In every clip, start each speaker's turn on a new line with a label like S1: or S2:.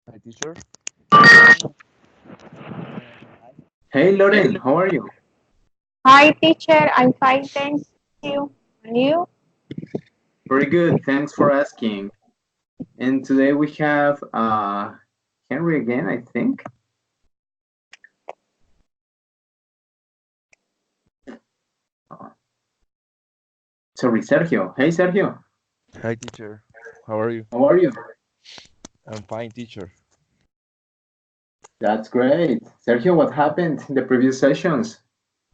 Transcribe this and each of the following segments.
S1: Hi, teacher.
S2: Hey Lauren, how are you?
S3: Hi, teacher. I'm fine, thank you. And you?
S2: Very good, thanks for asking. And today we have Henry again, I think. Uh, Sorry, Sergio. Hey Sergio,
S1: Hi, teacher. How are you?
S2: how are you?
S1: I'm fine, teacher.
S2: That's great. Sergio, what happened in the previous sessions?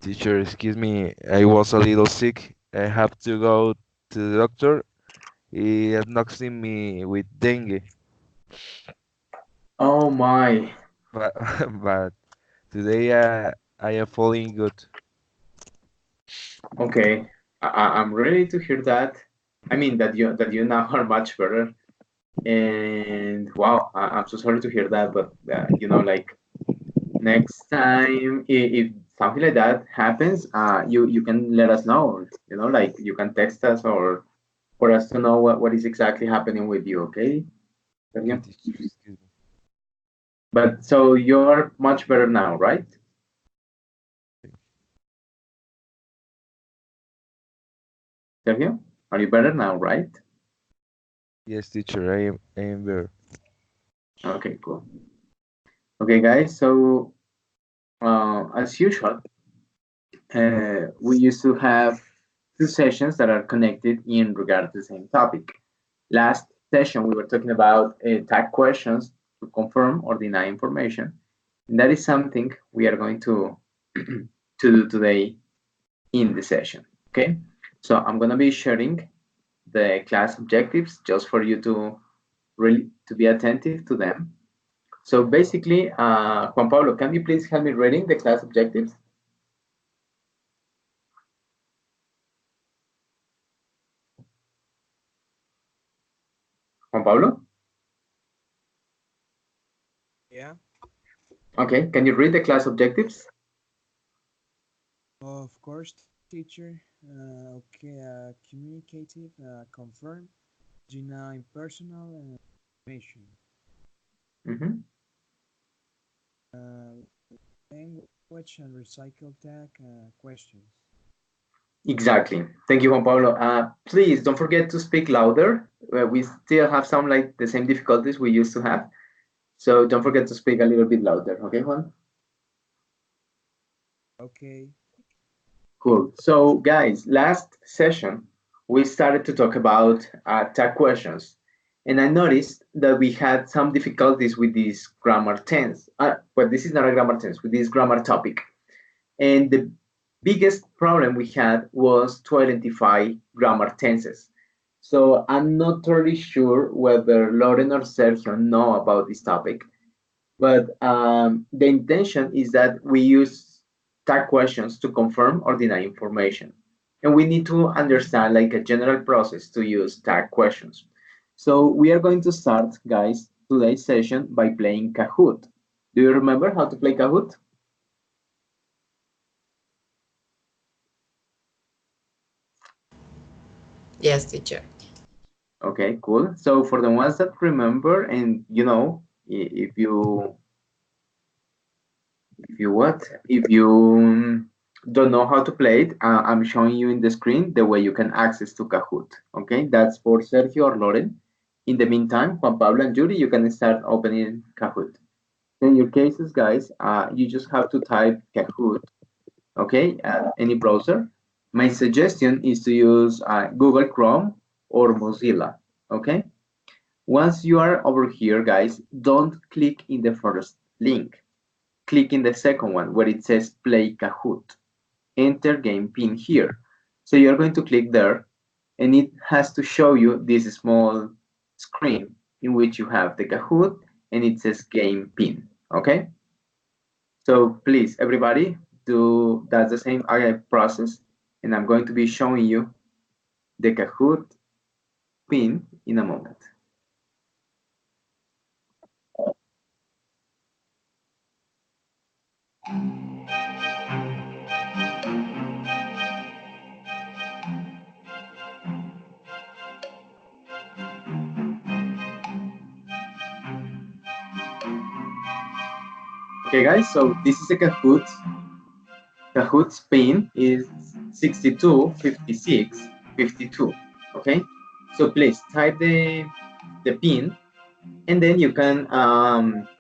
S1: Teacher, excuse me. I was a little sick. I have to go to the doctor. He diagnosed me with dengue,
S2: Oh my.
S1: but but today I am feeling good.
S2: Okay, I'm ready to hear that. I mean that you now are much better. And wow, I'm so sorry to hear that. But like next time, if something like that happens, you can let us know. Like you can text us or for us to know what is exactly happening with you. Okay,
S1: Okay,
S2: Sergio?
S1: teacher, excuse me.
S2: But so you're much better now, right? Sergio, are you better now, right?
S1: Yes, teacher, I am better.
S2: Okay, cool. Okay, guys. So as usual, we used to have two sessions that are connected in regard to the same topic. Last session, we were talking about tag questions to confirm or deny information. And that is something we are going to, to do today in the session. Okay, so I'm going to be sharing the class objectives just for you to really to be attentive to them. So basically, Juan Pablo, can you please help me reading the class objectives? Juan Pablo?
S4: Yeah,
S2: Okay, can you read the class objectives?
S4: of course, teacher. Okay, communicative, confirm, deny personal information,
S2: Mhm.
S4: uh, language and recycle tag questions.
S2: Exactly. Thank you, Juan Pablo. Please don't forget to speak louder. We still have some like the same difficulties we used to have. So don't forget to speak a little bit louder. Okay, Juan?
S4: Okay,
S2: Cool. So, guys, last session we started to talk about tag questions, and I noticed that we had some difficulties with this grammar tense. Well, this is not a grammar tense, with this grammar topic. And the biggest problem we had was to identify grammar tenses. So I'm not totally sure whether Lauren or Sergio know about this topic, but the intention is that we use tag questions to confirm or deny information. And we need to understand like a general process to use tag questions. So we are going to start, guys, today's session by playing Kahoot. Do you remember how to play Kahoot?
S5: Yes, teacher.
S2: Okay, cool. So for the ones that remember, and if you don't know how to play it, I'm showing you in the screen the way you can access to Kahoot. Okay, that's for Sergio or Loren. In the meantime, Juan Pablo and Judy, you can start opening Kahoot. In your cases, guys, you just have to type Kahoot, okay, at any browser. My suggestion is to use Google Chrome or Mozilla, okay? Once you are over here, guys, don't click in the first link. Click in the second one where it says Play Kahoot. Enter game pin here. So you're going to click there, and it has to show you this small screen in which you have the Kahoot and it says game pin. Okay? So please, everybody, do that's the same process, and I'm going to be showing you the Kahoot pin in a moment. Okay, guys, so this is the Kahoot. Kahoot's pin is 62 56 52. Okay, so please type the pin, and then you can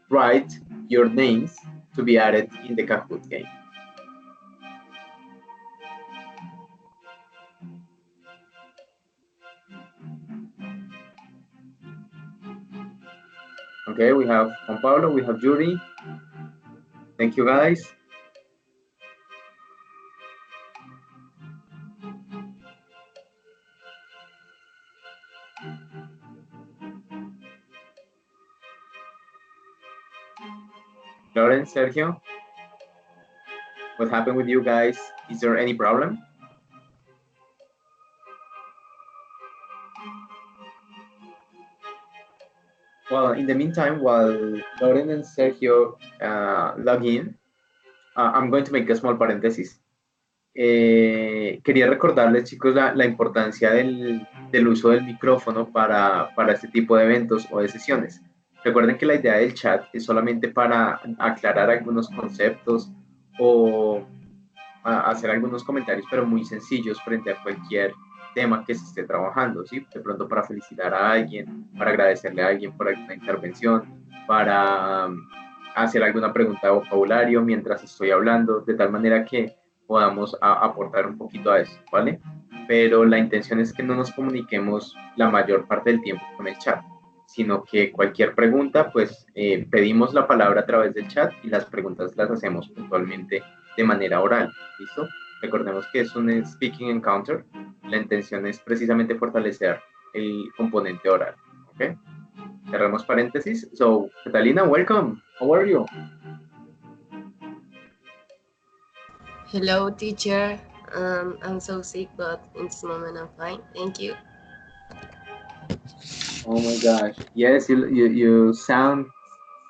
S2: write your names to be added in the Kahoot game. Okay, we have Juan Pablo, we have Yuri. Thank you, guys. Lawrence, Sergio, what happened with you guys? Is there any problem? Well, in the meantime, while Lauren and Sergio log in, I'm going to make a small paréntesis. Quería recordarles, chicos, la importancia del uso del micrófono para este tipo de eventos o de sesiones. Recuerden que la idea del chat es solamente para aclarar algunos conceptos o hacer algunos comentarios, pero muy sencillos frente a cualquier tema que se esté trabajando, ¿sí? De pronto para felicitar a alguien, para agradecerle a alguien por alguna intervención, para hacer alguna pregunta de vocabulario mientras estoy hablando, de tal manera que podamos aportar un poquito a eso, ¿vale? Pero la intención es que no nos comuniquemos la mayor parte del tiempo con el chat, sino que cualquier pregunta, pues pedimos la palabra a través del chat y las preguntas las hacemos puntualmente de manera oral, ¿listo? Recordemos que es un speaking encounter. La intención es precisamente fortalecer el componente oral, ¿ok? Cerramos paréntesis. So, Catalina, welcome. How are you?
S5: Hello, teacher. I'm so sick, but in this moment I'm fine. Thank you.
S2: Oh my gosh. Yes, you sound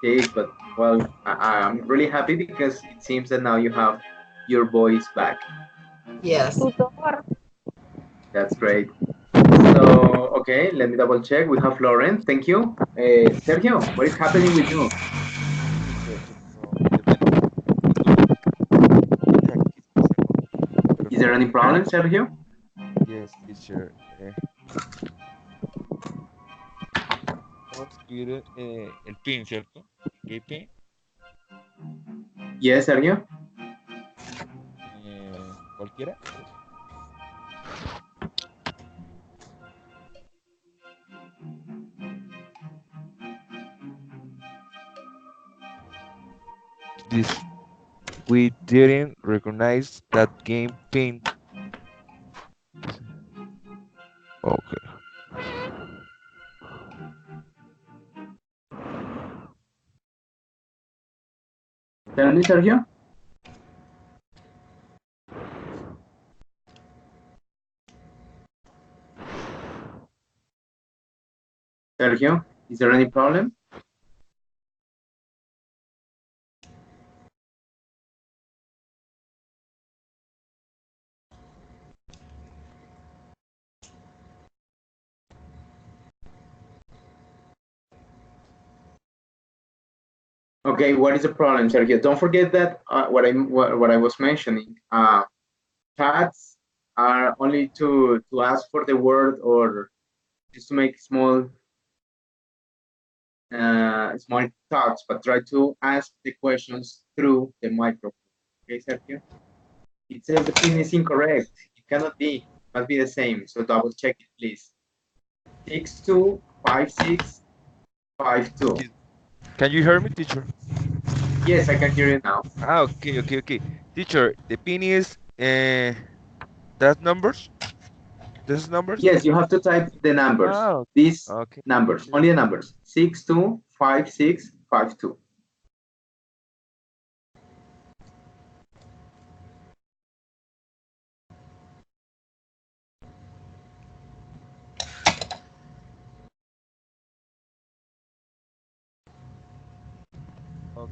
S2: sick, but well, I'm really happy because it seems that now you have your voice back.
S5: Yes.
S3: Tutor.
S2: That's great. So, okay, let me double check. We have Lauren. Thank you. Sergio, what is happening with you? Is there any problem, Sergio?
S1: Yes, teacher. Vamos a escribir el pin, ¿cierto? ¿Qué pin?
S2: Yes, Sergio.
S1: ¿Cualquiera? This we didn't recognize that game pin. Okay.
S2: Tell me, Sergio. Sergio, is there any problem? Okay, what is the problem, Sergio? Don't forget that what I was mentioning. Chats are only to ask for the word or just to make small talks, but try to ask the questions through the microphone. Okay, Sergio? It says the pin is incorrect. It cannot be. It must be the same. So double check it, please. 625652.
S1: Can you hear me, teacher?
S2: Yes, I can hear you now.
S1: Okay. Teacher, the pin is that numbers? These numbers?
S2: Yes, you have to type the numbers.
S1: Oh,
S2: These
S1: okay.
S2: numbers, only the numbers. 625652.
S1: Okay.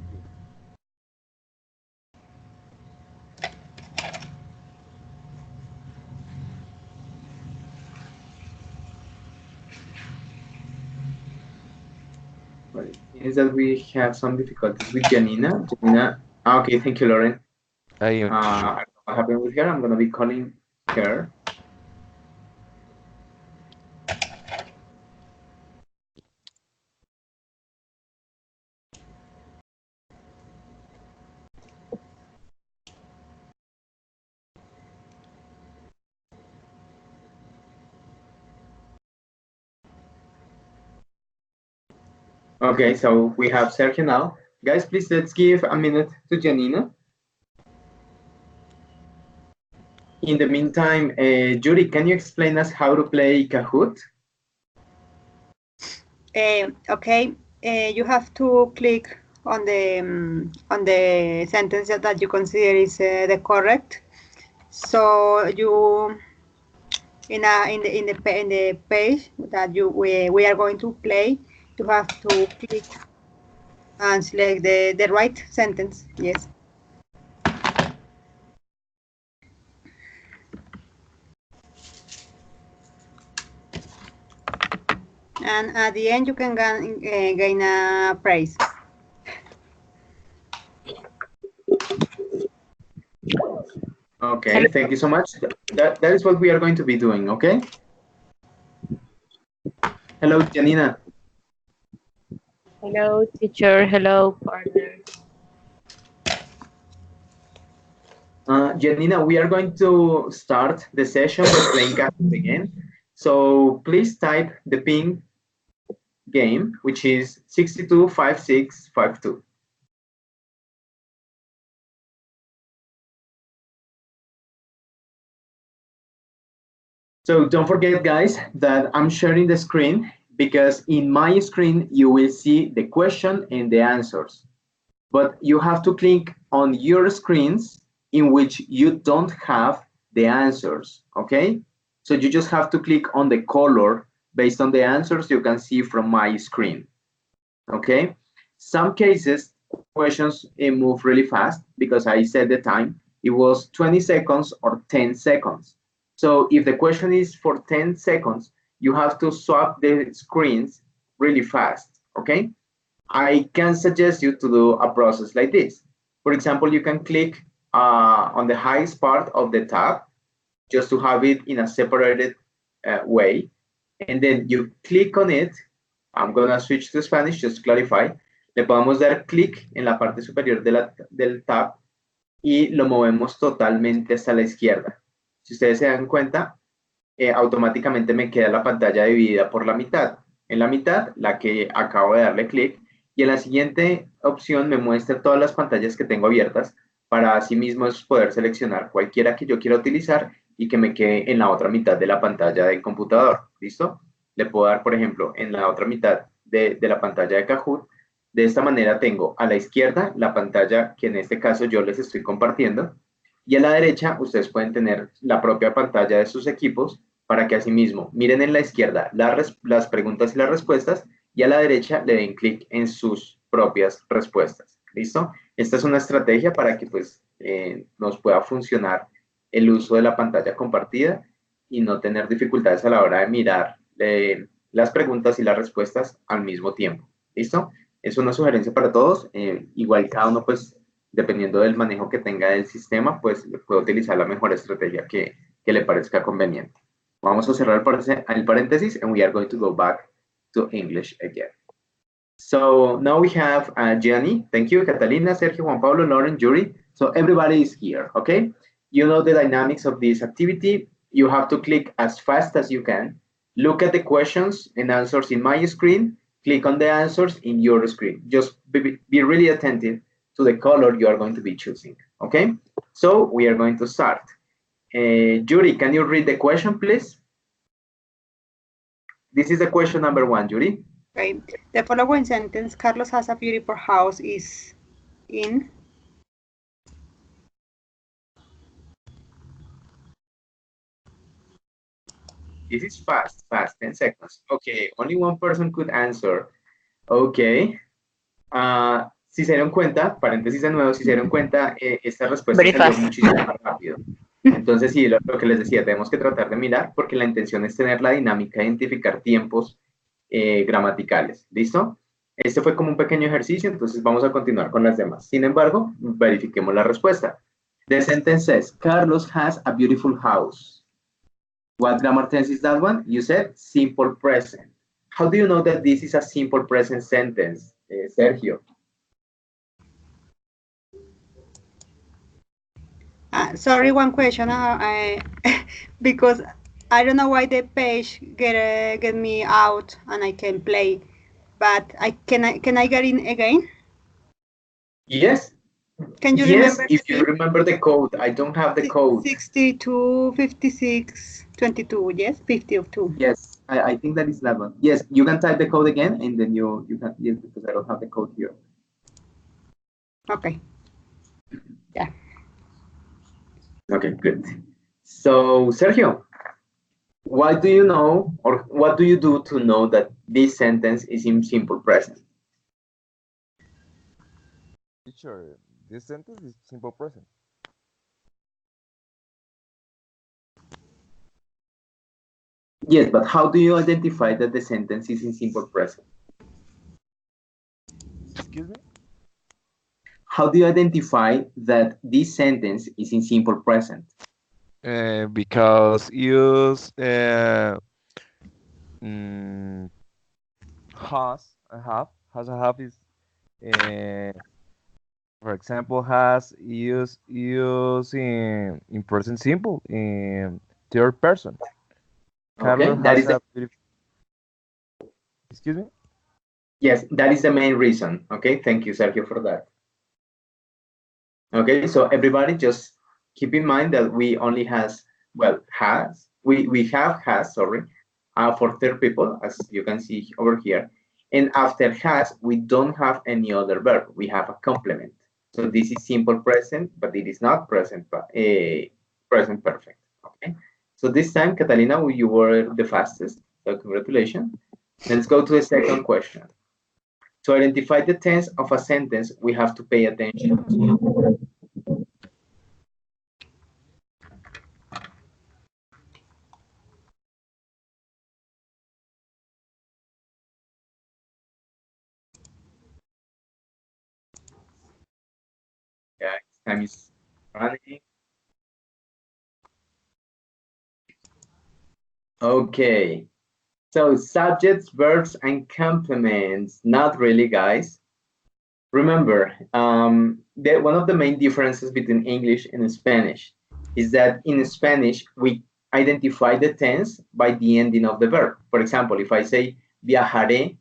S2: What it is that we have some difficulties with Janina. Okay, thank you, Lauren.
S1: I am
S2: I
S1: teacher.
S2: don't know what happened with her. I'm gonna be calling her. Okay, so we have Sergio now. Guys, please let's give a minute to Janina. In the meantime, Judy, can you explain us how to play Kahoot?
S6: Okay, you have to click on the sentence that you consider is the correct. So you in the page that we are going to play, you have to click and select the right sentence. Yes. And at the end, you can gain a prize.
S2: Okay, thank you so much. That is what we are going to be doing, okay? Hello, Janina.
S3: Hello, teacher. Hello, partner.
S2: Janina, we are going to start the session by playing Kahoot again. So please type the ping game, which is 625652. So don't forget, guys, that I'm sharing the screen because in my screen, you will see the question and the answers. But you have to click on your screens in which you don't have the answers, okay? So you just have to click on the color based on the answers you can see from my screen, okay? Some cases, questions move really fast because I set the time. It was 20 seconds or 10 seconds. So if the question is for 10 seconds, you have to swap the screens really fast, okay? I can suggest you to do a process like this. For example, you can click on the highest part of the tab just to have it in a separated way. And then you click on it. I'm going to switch to Spanish just to clarify. Le podemos dar clic en la parte superior del tab y lo movemos totalmente hasta la izquierda. Si ustedes se dan cuenta, automáticamente me queda la pantalla dividida por la mitad. En la mitad, la que acabo de darle clic, y en la siguiente opción me muestra todas las pantallas que tengo abiertas para así mismo poder seleccionar cualquiera que yo quiera utilizar y que me quede en la otra mitad de la pantalla del computador. ¿Listo? Le puedo dar, por ejemplo, en la otra mitad de la pantalla de Kahoot. De esta manera tengo a la izquierda la pantalla que en este caso yo les estoy compartiendo y a la derecha ustedes pueden tener la propia pantalla de sus equipos para que asimismo miren en la izquierda las preguntas y las respuestas y a la derecha le den clic en sus propias respuestas. ¿Listo? Esta es una estrategia para que pues nos pueda funcionar el uso de la pantalla compartida y no tener dificultades a la hora de mirar las preguntas y las respuestas al mismo tiempo. ¿Listo? Es una sugerencia para todos. Igual cada uno pues dependiendo del manejo que tenga del sistema, pues puede utilizar la mejor estrategia que le parezca conveniente. Vamos a cerrar el paréntesis and we are going to go back to English again. So now we have Gianni. Thank you, Catalina, Sergio, Juan Pablo, Lauren, Yuri. So everybody is here, okay? You know the dynamics of this activity. You have to click as fast as you can. Look at the questions and answers in my screen. Click on the answers in your screen. Just be really attentive to the color you are going to be choosing, okay? So we are going to start. Yuri, can you read the question, please? This is the question number 1, Yuri.
S6: Okay. The following sentence, Carlos has a beautiful house, is in.
S2: This is fast, 10 seconds. Okay, only one person could answer. Okay. Si se dieron cuenta, paréntesis de nuevo, si se dieron cuenta, esta respuesta
S3: Very
S2: salió
S3: fast.
S2: muchísimo más rápido. Entonces, sí, lo que les decía, tenemos que tratar de mirar porque la intención es tener la dinámica de identificar tiempos gramaticales. ¿Listo? Este fue como un pequeño ejercicio, entonces vamos a continuar con las demás. Sin embargo, verifiquemos la respuesta. The sentence says, Carlos has a beautiful house. What grammar tense is that one? You said simple present. How do you know that this is a simple present sentence, Sergio?
S6: Sorry, one question. Because I don't know why the page get me out and I can play, but can I get in again?
S2: Yes.
S6: Can you
S2: Yes,
S6: remember?
S2: if you remember the code. I don't have the code.
S6: 62, 56, 22. Yes, 52.
S2: Yes, I think that is that one. Yes, you can type the code again, and then you can, yes, because I don't have the code here.
S6: Okay. Yeah.
S2: Okay, good. So, Sergio, what do you know, or what do you do to know that this sentence is in simple present?
S1: Teacher, this sentence is simple present.
S2: Yes, but how do you identify that the sentence is in simple present?
S1: Excuse me?
S2: How do you identify that this sentence is in simple present?
S1: Because use mm, has a have is for example has use in present simple in third person.
S2: Okay,
S1: Carlos
S2: that
S1: has
S2: is the,
S1: a beautiful. Excuse me?
S2: yes, that is the main reason. Okay, thank you, Sergio, for that. Okay, so everybody just keep in mind that we only have has, sorry, for third people, as you can see over here. And after has, we don't have any other verb. We have a complement. So this is simple present, but it is not present, present perfect. Okay. So this time, Catalina, you were the fastest. So congratulations. Let's go to the second question. To identify the tense of a sentence, we have to pay attention to. Yeah, time is running. Okay. So subjects, verbs, and complements. Not really, guys. Remember, that one of the main differences between English and Spanish is that in Spanish, we identify the tense by the ending of the verb. For example, if I say viajaré,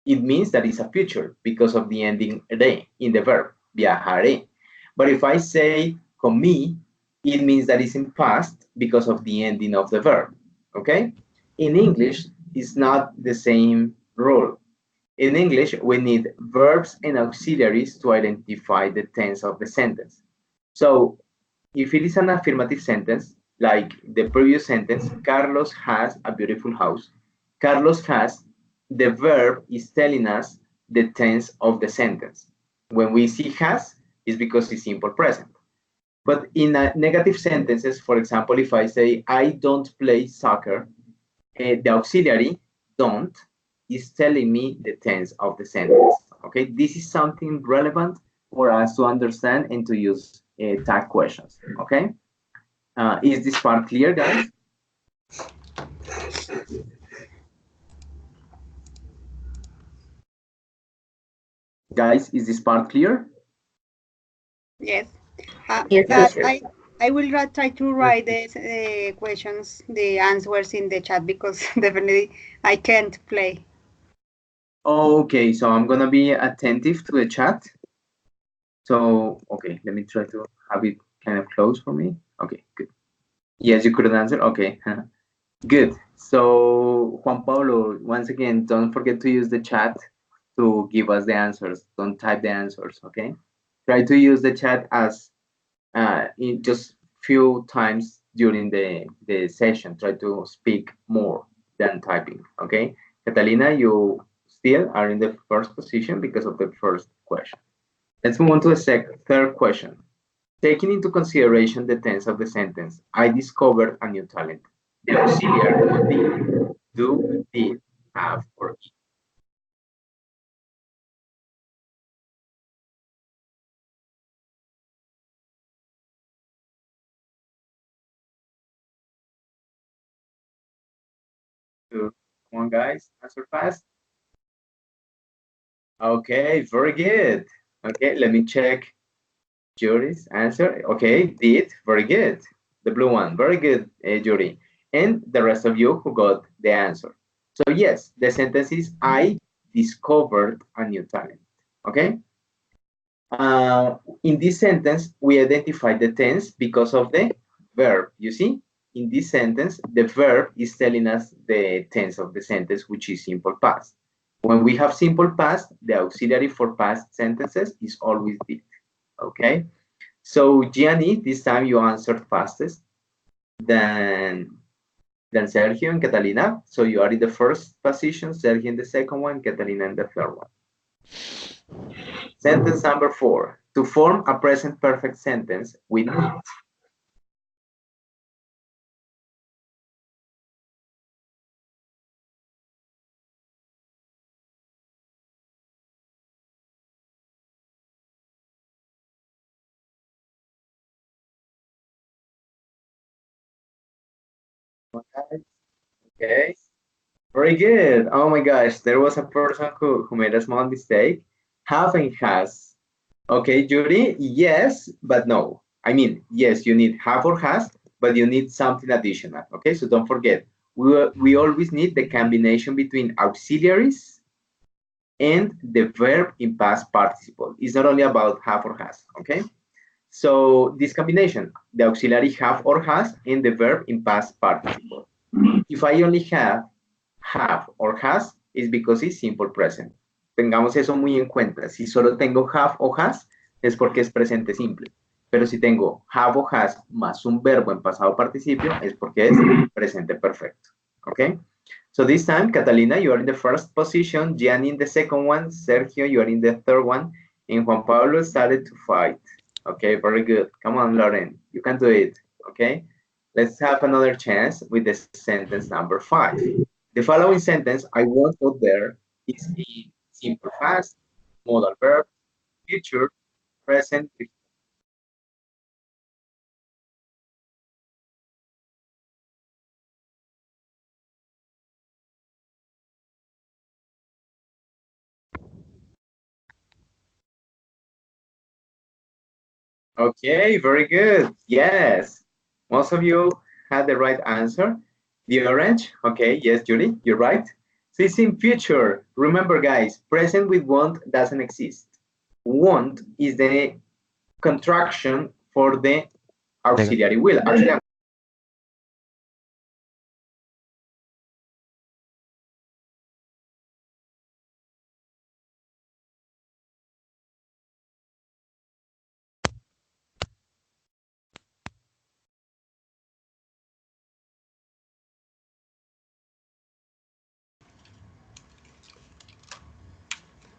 S2: it means that it's a future because of the ending re in the verb, viajaré. But if I say comí, it means that it's in past because of the ending of the verb, okay? In English, it's not the same rule. In English, we need verbs and auxiliaries to identify the tense of the sentence. So if it is an affirmative sentence, like the previous sentence, Carlos has a beautiful house. Carlos has, the verb is telling us the tense of the sentence. When we see has, it's because it's simple present. But in negative sentences, for example, if I say, I don't play soccer, the auxiliary, don't, is telling me the tense of the sentence. Okay, this is something relevant for us to understand and to use tag questions. Okay, is this part clear, guys? Guys, is this part clear?
S6: Yes.
S3: Yes,
S6: But
S3: teacher.
S6: I will try to write the questions, the answers in the chat because definitely I can't play.
S2: Okay, so I'm gonna be attentive to the chat. So, okay, let me try to have it kind of close for me. Okay, good. Yes, you couldn't answer. Okay, good. So, Juan Pablo, once again, don't forget to use the chat to give us the answers. Don't type the answers, okay? Try to use the chat as in just few times during the session. Try to speak more than typing, okay? Catalina, you still are in the first position because of the first question. Let's move on to the third question. Taking into consideration the tense of the sentence, I discovered a new talent. The auxiliary would be do, did, have, or eat. Come on, guys, answer fast. Okay, very good. Okay, let me check Jury's answer. Okay, did, very good. The blue one, very good, Jury. And the rest of you who got the answer. So yes, the sentence is, I discovered a new talent. Okay? In this sentence, we identify the tense because of the verb. You see, in this sentence, the verb is telling us the tense of the sentence, which is simple past. When we have simple past, the auxiliary for past sentences is always did. Okay? So, Gianni, this time you answered fastest than Sergio and Catalina. So you are in the first position, Sergio in the second one, Catalina in the third one. Sentence number 4. To form a present perfect sentence, we need. Okay, very good. Oh my gosh, there was a person who made a small mistake. Have and has. Okay, Judy, yes, but no. I mean, yes, you need have or has, but you need something additional. Okay, so don't forget, we always need the combination between auxiliaries and the verb in past participle. It's not only about have or has, okay? So this combination, the auxiliary have or has and the verb in past participle. If I only have or has, is because it's simple present. Tengamos eso muy en cuenta. Si solo tengo have o has, es porque es presente simple. Pero si tengo have o has más un verbo en pasado participio, es porque es presente perfecto. Okay? So this time, Catalina, you are in the first position, Gianni in the second one, Sergio, you are in the third one, and Juan Pablo started to fight. Okay, very good. Come on, Lauren, you can do it. Okay? Let's have another chance with the sentence number 5. The following sentence, I won't go there, is in simple past, modal verb, future, present. Okay, very good. Yes. Most of you had the right answer. The orange, okay, yes, Julie, you're right. So it's in future. Remember, guys, present with won't doesn't exist. Won't is the contraction for the auxiliary will. Actually,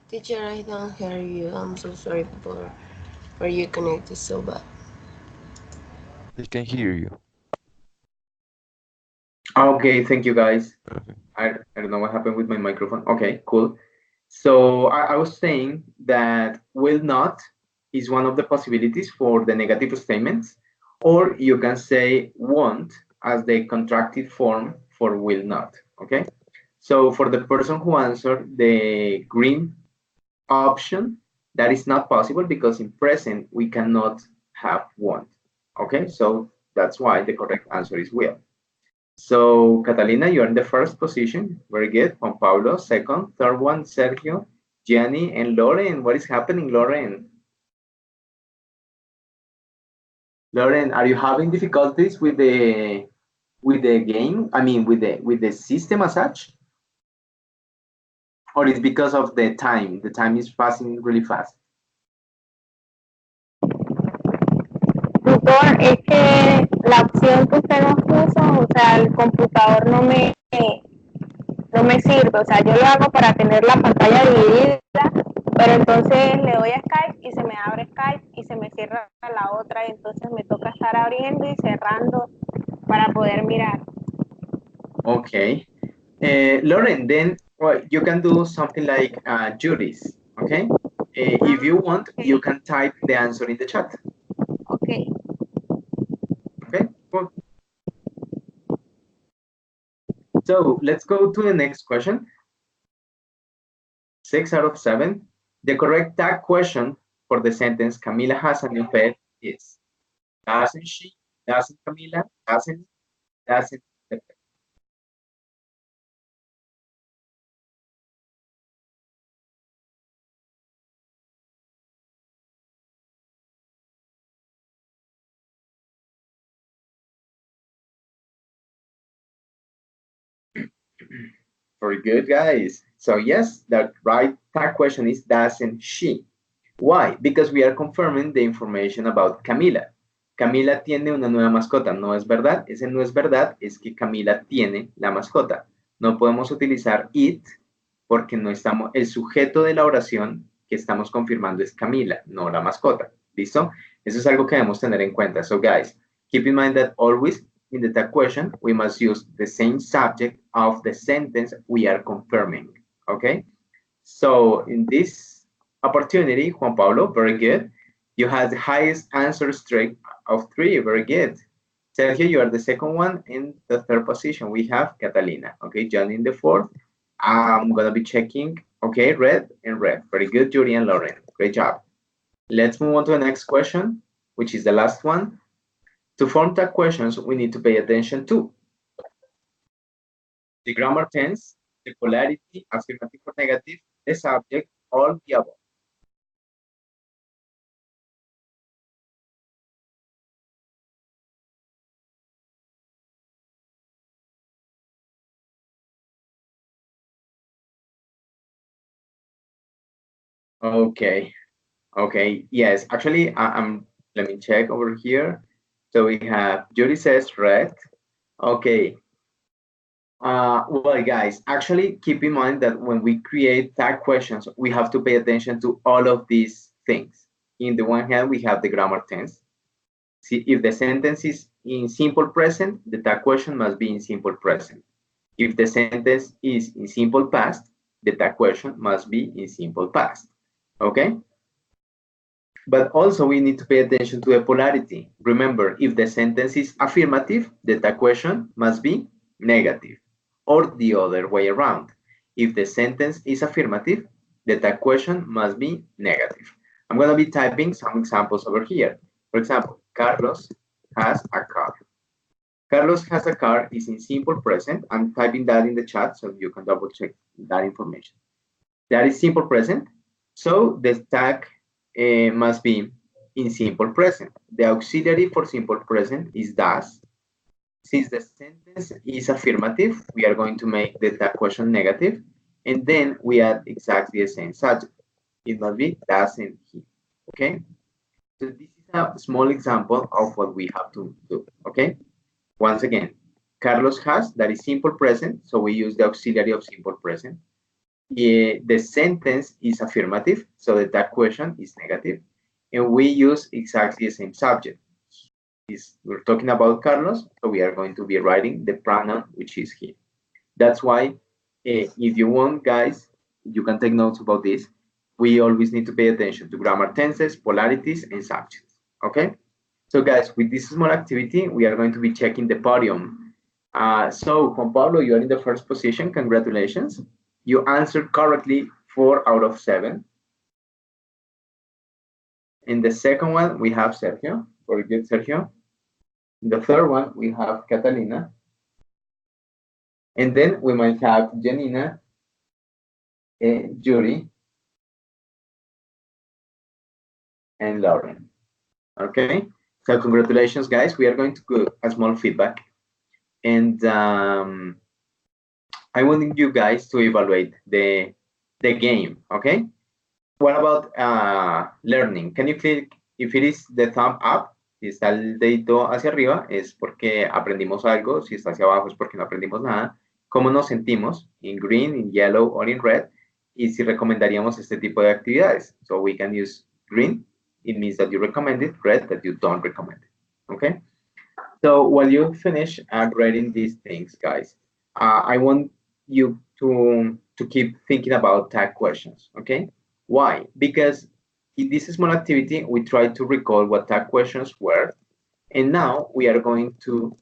S5: Teacher, I don't hear you. I'm so sorry for your connect is so bad.
S1: They can hear you.
S2: okay, thank you, guys. I don't know what happened with my microphone. Okay, cool. So I was saying that will not is one of the possibilities for the negative statements, or you can say won't as the contracted form for will not. Okay. So for the person who answered the green option, that is not possible because in present we cannot have won't. Okay. So that's why the correct answer is will. So, Catalina, you're in the first position. Very good. Juan Pablo, second. Third one, Sergio, Gianni, and Lauren. What is happening, Lauren? Lauren, are you having difficulties with the game? I mean, with the system as such? Or it's because of the time? The time is passing really fast.
S3: Tutor, es que la opción que usted nos puso, o sea, el computador no me sirve, o sea, yo lo hago para tener la pantalla dividida, pero entonces le doy a Skype y se me abre Skype y se me cierra la otra, y entonces me toca estar abriendo y cerrando para poder mirar.
S2: Okay. Lauren, then well, you can do something like Judy's, okay? If you want, you can type the answer in the chat.
S3: Okay.
S2: Okay, cool. So let's go to the next question. 6 out of 7. The correct tag question for the sentence Camila has a new pet is doesn't she, doesn't Camila, doesn't the pet. Very good, guys. So yes, the right tag question is doesn't she. Why? Because we are confirming the information about Camila. Camila tiene una nueva mascota. No es verdad. Ese no es verdad. Es que Camila tiene la mascota. No podemos utilizar it porque no estamos, el sujeto de la oración que estamos confirmando es Camila, no la mascota. ¿Listo? Eso es algo que debemos tener en cuenta. So guys, keep in mind that always in the tag question, we must use the same subject of the sentence we are confirming. Okay? So in this opportunity, Juan Pablo, very good. You had the highest answer streak of 3, very good. Sergio, you are the second one. In the third position, we have Catalina. Okay, John in the fourth. I'm gonna be checking. Okay, red and red. Very good, Judy and Lauren. Great job. Let's move on to the next question, which is the last one. To form tag questions, we need to pay attention to the grammar tense, the polarity, affirmative or negative, the subject, all the above. Okay. Okay. Yes. Actually, I'm. Let me check over here. So we have Judy says red. Okay. Well, guys, actually keep in mind that when we create tag questions, we have to pay attention to all of these things. In the one hand, we have the grammar tense. See, if the sentence is in simple present, the tag question must be in simple present. If the sentence is in simple past, the tag question must be in simple past. Okay? But also we need to pay attention to the polarity. Remember, if the sentence is affirmative, the tag question must be negative, or the other way around. If the sentence is affirmative, the tag question must be negative. I'm going to be typing some examples over here. For example, Carlos has a car. Carlos has a car is in simple present. I'm typing that in the chat so you can double check that information. That is simple present. So the tag must be in simple present. The auxiliary for simple present is does. Since the sentence is affirmative, we are going to make the tag question negative, and then we add exactly the same subject. It must be doesn't he. Okay? So this is a small example of what we have to do. Okay? Once again, Carlos has, that is simple present, so we use the auxiliary of simple present. The sentence is affirmative, so the tag question is negative, and we use exactly the same subject. We're talking about Carlos, so we are going to be writing the pronoun, which is he. That's why, if you want, guys, you can take notes about this. We always need to pay attention to grammar tenses, polarities, and subjects. Okay? So, guys, with this small activity, we are going to be checking the podium. So, Juan Pablo, you are in the first position. Congratulations. You answered correctly 4 out of 7. In the second one, we have Sergio. Very good, Sergio. In the third one, we have Catalina. And then we might have Janina, Judy, and Lauren. Okay? So congratulations, guys. We are going to do a small feedback. And I want you guys to evaluate the game, okay? What about learning? Can you click, if it is the thumb up, si está el dedito hacia arriba, es porque aprendimos algo. Si está hacia abajo, es porque no aprendimos nada. ¿Cómo nos sentimos? In green, in yellow, or in red. Y si recomendaríamos este tipo de actividades. So we can use green. It means that you recommend it. Red, that you don't recommend it. Okay? So while you finish grading these things, guys, I want you to keep thinking about tag questions, okay? Why? Because in this small activity, we try to recall what tag questions were, and now we are going to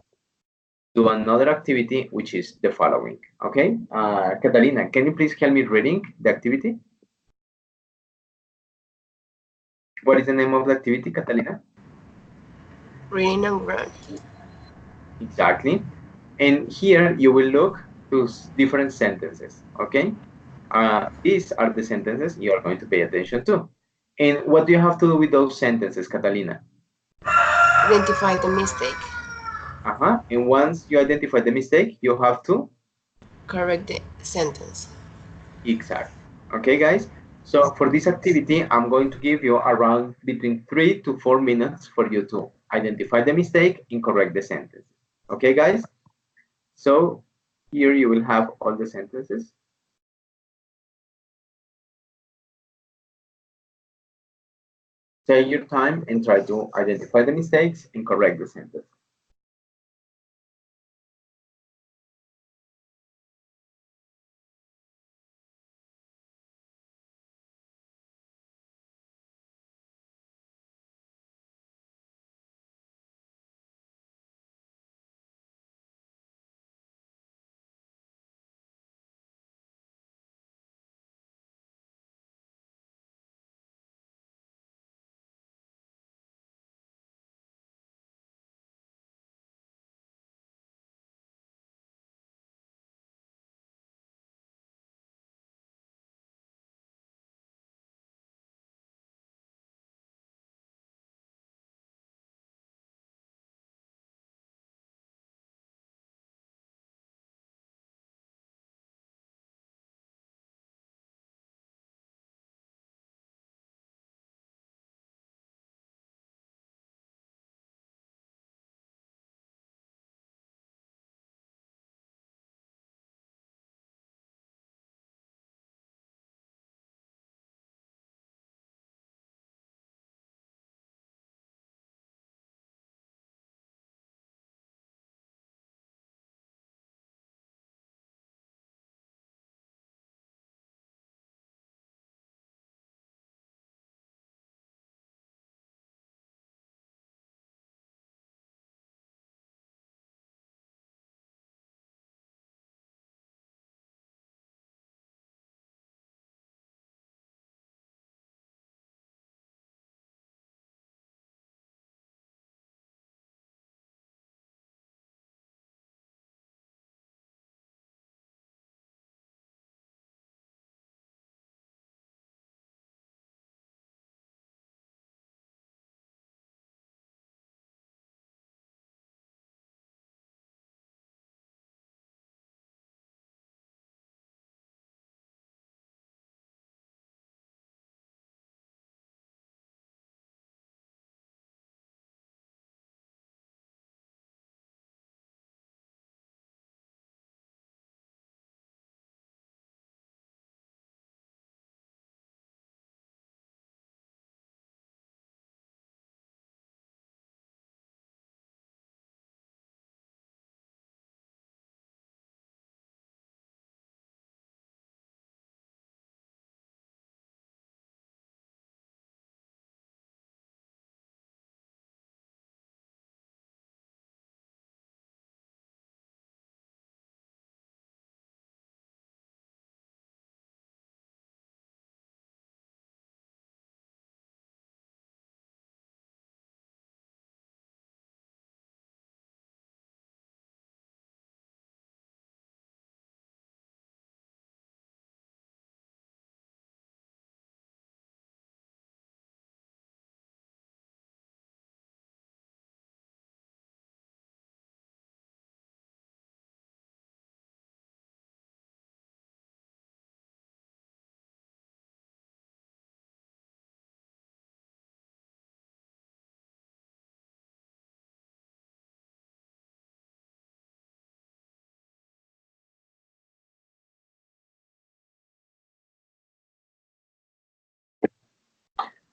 S2: do another activity, which is the following. Okay, Catalina, can you please help me reading the activity? What is the name of the activity, Catalina?
S5: Reading and writing.
S2: Exactly. And here you will look to different sentences. Okay, these are the sentences you are going to pay attention to. And what do you have to do with those sentences, Catalina?
S5: Identify the mistake.
S2: And once you identify the mistake, you have to
S5: Correct the sentence.
S2: exactly. Okay, guys. So for this activity, I'm going to give you around between 3 to 4 minutes for you to identify the mistake and correct the sentence. Okay, guys? So here you will have all the sentences. Take your time and try to identify the mistakes and correct the sentence.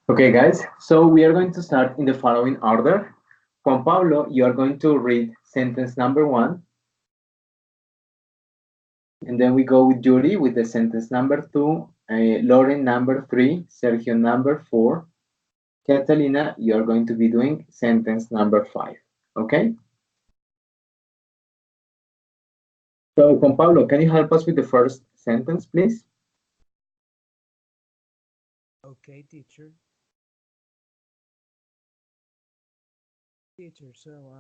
S2: Okay, guys, so we are going to start in the following order. Juan Pablo, you are going to read sentence number 1, and then we go with Judy with the sentence number 2, Lauren number 3, Sergio number 4, Catalina, you are going to be doing sentence number 5. Okay? So, Juan Pablo, can you help us with the first sentence, please?
S4: Okay, teacher. Teacher, so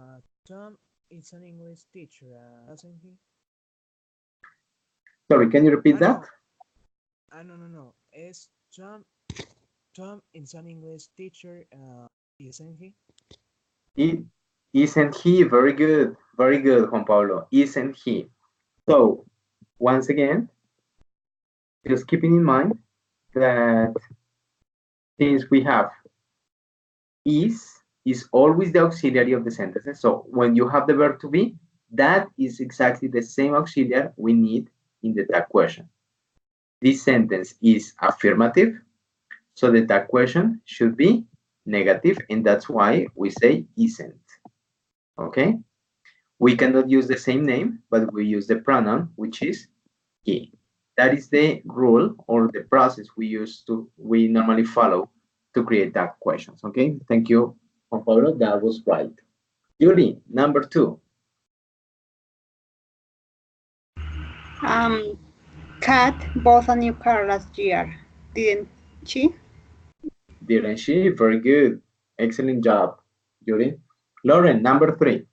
S4: Tom is an English teacher, doesn't he?
S2: Sorry, can you repeat that?
S4: No. No. It's Tom. Tom is an English teacher, isn't he?
S2: Isn't he? Very good. Very good, Juan Pablo. Isn't he? So, once again, just keeping in mind that since we have is always the auxiliary of the sentences. So when you have the verb to be, that is exactly the same auxiliary we need in the tag question. This sentence is affirmative, so the tag question should be negative, and that's why we say isn't. Okay? We cannot use the same name, but we use the pronoun, which is he. That is the rule or the process we normally follow to create tag questions. Okay? Thank you, Juan Pablo. That was right. Julie, number 2.
S6: Kat bought a new car last year, didn't she?
S2: Didn't she? Very good. Excellent job, Julie. Lauren, number 3.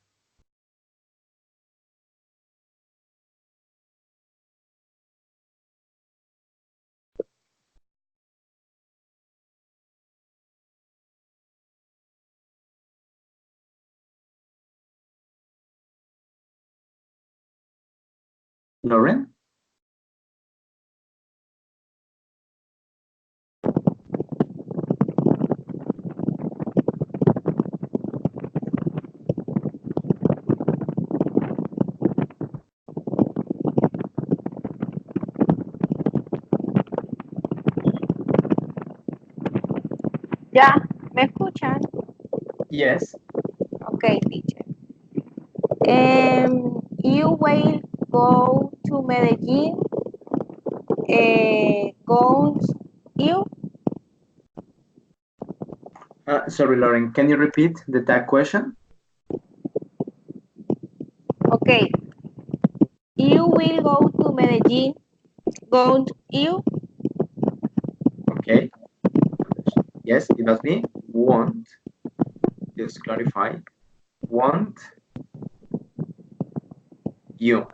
S2: Lauren?
S3: Ya, ¿me escuchan?
S2: Yes.
S3: Okay, teacher. You will go to Medellin. Goes you?
S2: Sorry, Lauren. Can you repeat the tag question?
S3: Okay. You will go to Medellin. Won't you?
S2: Okay. Yes, it must be won't. Just clarify. Won't you?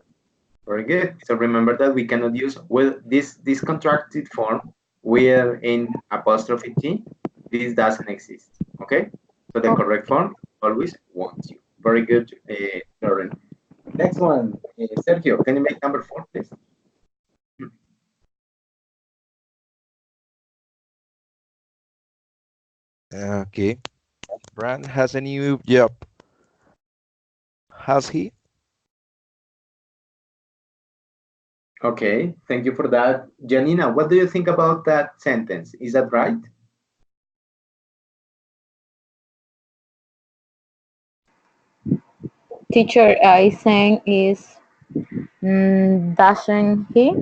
S2: Very good. So remember that we cannot use will this contracted form will in apostrophe t. This doesn't exist. Okay. So the correct form always want you. Very good, Lauren. Next one, Sergio. Can you make number 4, please?
S1: Okay. Brand has a new job. Has he?
S2: Okay. Thank you for that, Janina. What do you think about that sentence? Is that right?
S3: Teacher, I think is doesn't he?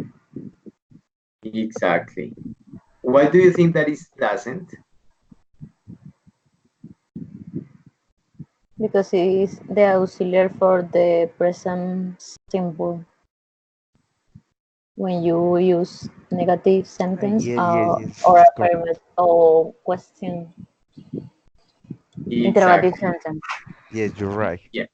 S2: Exactly. Why do you think that is doesn't?
S3: Because it is the auxiliary for the present simple. When you use negative sentence
S1: Yes, yes, yes.
S3: or
S1: It's correct.
S3: affirmative or question interrogative
S2: Exactly.
S3: sentence.
S1: Yes, you're right.
S2: Yeah.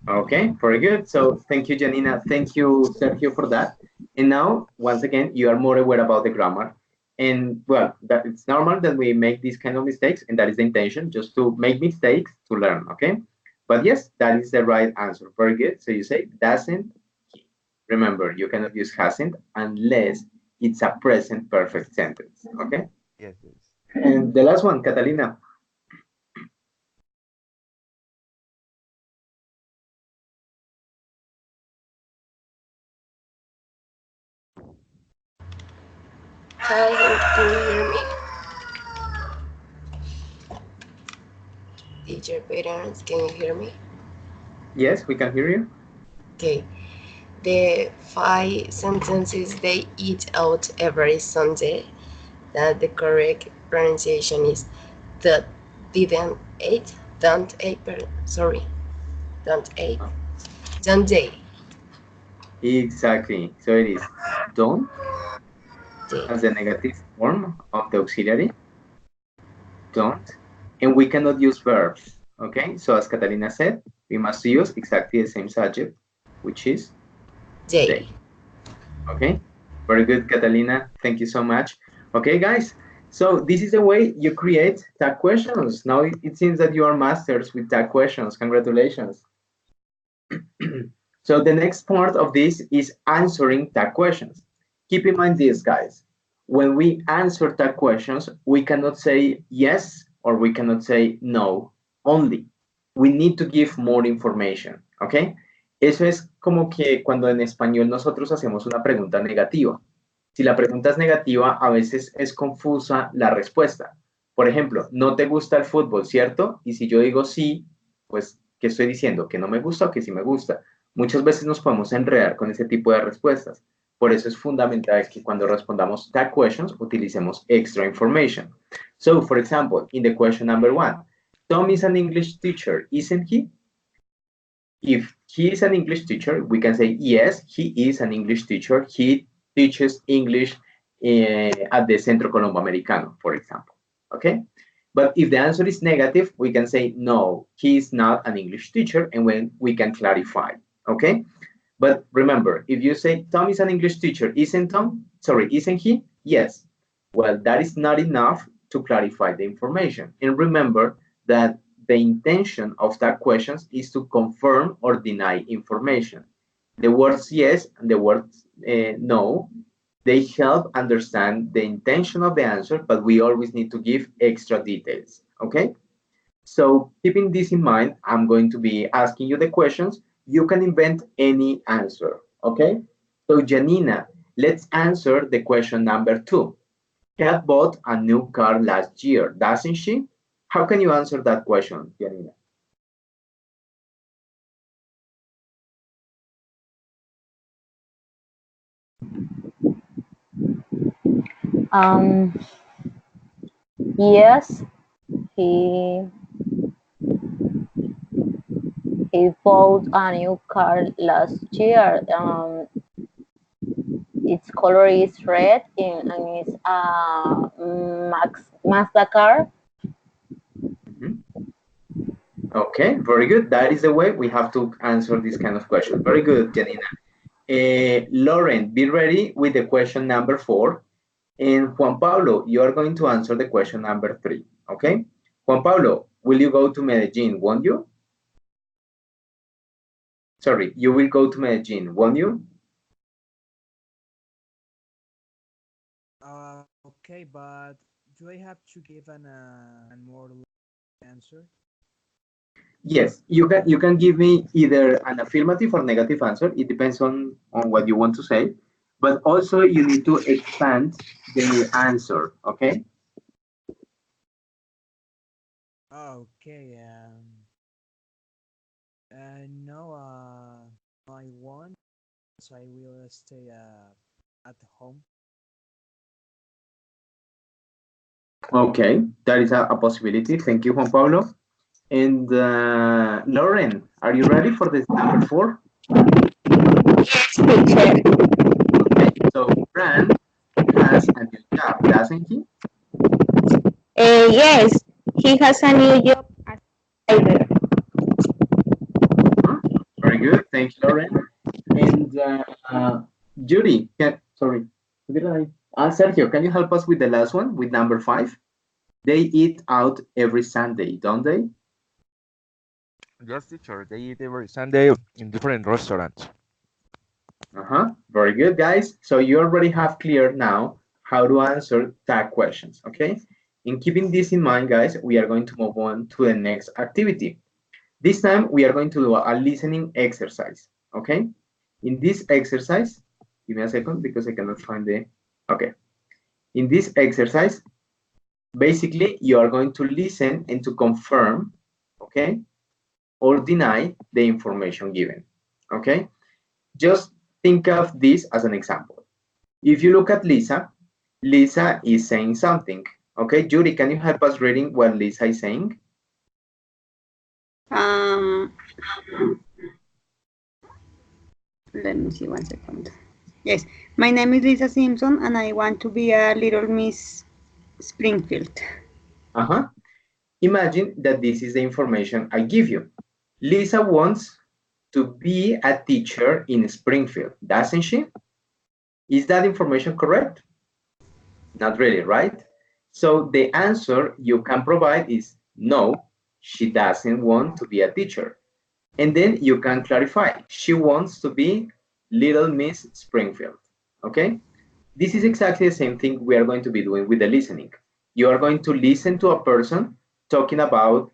S2: Okay, very good. So thank you, Janina. Thank you, Sergio, for that. And now, once again, you are more aware about the grammar. And well, that it's normal that we make these kind of mistakes, and that is the intention, just to make mistakes to learn. Okay. But yes, that is the right answer. Very good. So you say doesn't he. Remember, you cannot use hasn't unless it's a present perfect sentence. Okay.
S1: Yes, yes.
S2: And the last one, Catalina.
S5: Hi, can you hear me? Teacher, parents, can you hear me?
S2: Yes, we can hear you.
S5: Okay. The 5 sentences they eat out every Sunday. That the correct pronunciation is the didn't eat, don't eat, sorry, don't eat, don't they.
S2: Exactly. So it is don't
S5: Did.
S2: as the negative form of the auxiliary, don't, and we cannot use verbs. Okay, so as Catalina said, we must use exactly the same subject, which is
S5: They.
S2: they. Okay, very good, Catalina. Thank you so much. Okay, guys. So this is the way you create tag questions. Now it seems that you are masters with tag questions. Congratulations. So the next part of this is answering tag questions. Keep in mind this, guys. When we answer tag questions, we cannot say yes or we cannot say no only. We need to give more information, ¿ok? Eso es como que cuando en español nosotros hacemos una pregunta negativa. Si la pregunta es negativa, a veces es confusa la respuesta. Por ejemplo, no te gusta el fútbol, ¿cierto? Y si yo digo sí, pues, ¿qué estoy diciendo? ¿Que no me gusta o que sí me gusta? Muchas veces nos podemos enredar con ese tipo de respuestas. Por eso es fundamental que cuando respondamos tag questions utilicemos extra information. So, for example, in the question number 1, Tom is an English teacher, isn't he? If he is an English teacher, we can say, yes, he is an English teacher. He teaches English at the Centro Colombo Americano, for example. Okay? But if the answer is negative, we can say, no, he is not an English teacher, and when we can clarify. Okay? But remember, if you say Tom is an English teacher, isn't Tom? Sorry, isn't he? Yes. Well, that is not enough to clarify the information. And remember that the intention of that question is to confirm or deny information. The words yes and the words no, they help understand the intention of the answer, but we always need to give extra details. Okay? So keeping this in mind, I'm going to be asking you the questions. You can invent any answer, okay? So Janina, let's answer the question number 2. Kat bought a new car last year, doesn't she? How can you answer that question, Janina?
S3: Um, yes, he he bought a new car last year. Its color is red and it's a Mazda car.
S2: Mhm. Okay, very good. That is the way we have to answer this kind of question. Very good, Janina. Lauren, be ready with the question number 4. And Juan Pablo, you are going to answer the question number 3, okay? Juan Pablo, will you go to Medellin, won't you? Sorry, you will go to Medellin, won't you?
S4: Okay, but do I have to give an more answer?
S2: Yes, you can give me either an affirmative or negative answer. It depends on what you want to say. But also you need to expand the answer, okay?
S4: Okay. No. I won't. So I will stay at home.
S2: Okay, that is a possibility. Thank you, Juan Pablo. And Lauren, are you ready for this number 4?
S3: Yes, teacher.
S2: Okay, so Fran has a new job, doesn't he?
S3: Yes, he has a new job as a driver.
S2: Huh? Very good. Thank you, Lauren. And Judy, sorry. Who did I? Sergio, can you help us with the last one, with number 5? They eat out every Sunday, don't they?
S1: Yes, teacher. They eat every Sunday in different restaurants.
S2: Very good, guys. So you already have clear now how to answer tag questions, okay? In keeping this in mind, guys, we are going to move on to the next activity. This time, we are going to do a listening exercise, okay? In this exercise, give me a second because I cannot find the, okay. In this exercise, basically, you are going to listen and to confirm, okay, or deny the information given, okay? Just think of this as an example. If you look at Lisa, Lisa is saying something, okay? Judy, can you help us reading what Lisa is saying?
S6: Um, Let me see 1 second. Yes, my name is Lisa Simpson and I want to be a little Miss Springfield.
S2: Uh-huh. Imagine that this is the information I give you. Lisa wants to be a teacher in Springfield, doesn't she? Is that information correct? Not really, right? So the answer you can provide is no, she doesn't want to be a teacher. And then you can clarify, she wants to be Little Miss Springfield, okay? This is exactly the same thing we are going to be doing with the listening. You are going to listen to a person talking about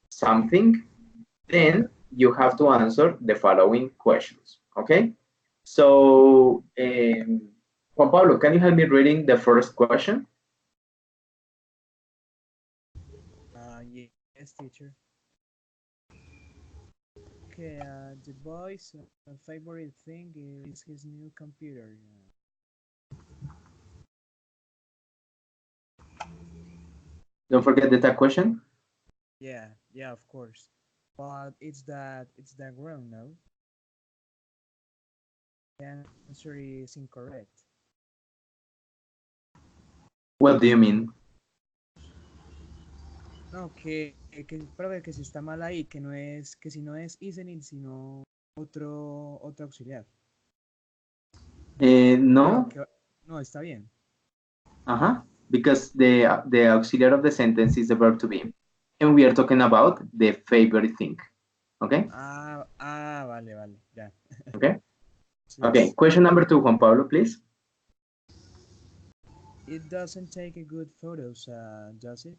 S2: something, then you have to answer the following questions, okay? So, Juan Pablo, can you help me reading the first question?
S4: Yes, teacher. Okay, the boy's favorite thing is his new computer.
S2: Don't forget the tag question.
S4: Yeah, of course. But it's that wrong, no? The answer is incorrect.
S2: What do you mean?
S4: No, pero que si está mal ahí, que si no es listening, sino otro auxiliar.
S2: No,
S4: No, está bien.
S2: because the auxiliary of the sentence is the verb to be, and we are talking about the favorite thing. Okay.
S4: Vale, ya.
S2: Okay.
S4: Sí,
S2: Okay. Question number 2, Juan Pablo, please.
S4: It doesn't take a good photos, does it?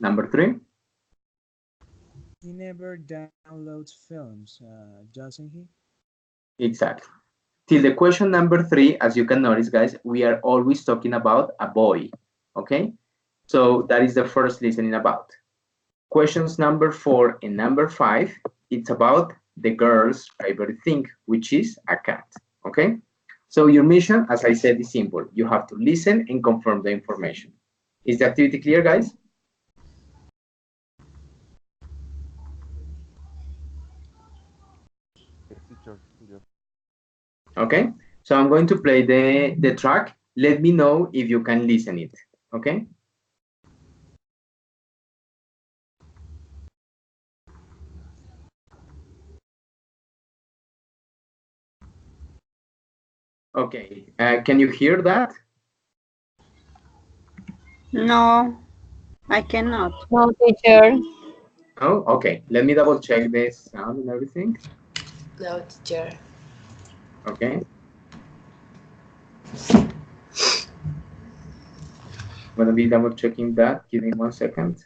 S2: Number 3.
S4: He never downloads films, doesn't he?
S2: Exactly. Till the question number 3, as you can notice, guys, we are always talking about a boy. Okay. So that is the first listening about. Questions number 4 and number 5, it's about the girl's favorite thing, which is a cat. Okay. So your mission, as I said, is simple. You have to listen and confirm the information. Is the activity clear, guys?
S1: Yes, teacher. Yes.
S2: Okay. So I'm going to play the track. Let me know if you can listen it. Okay. Okay. Can you hear that?
S6: No, I cannot.
S3: No, teacher.
S2: Oh, okay. Let me double check this sound and everything.
S5: No, teacher.
S2: Okay. I'm gonna be double checking that. Give me 1 second.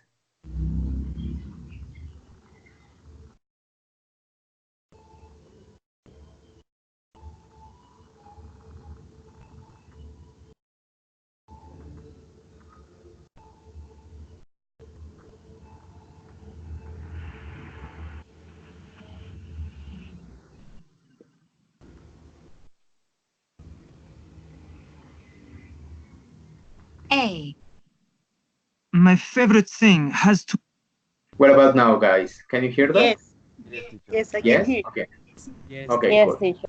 S7: A. My favorite thing has to.
S2: What about now, guys? Can you hear that?
S6: Yes,
S1: Yes, teacher.
S6: yes, I can
S2: Yes?
S6: hear.
S2: Okay.
S4: Yes,
S2: Okay,
S3: Yes,
S2: cool.
S3: teacher.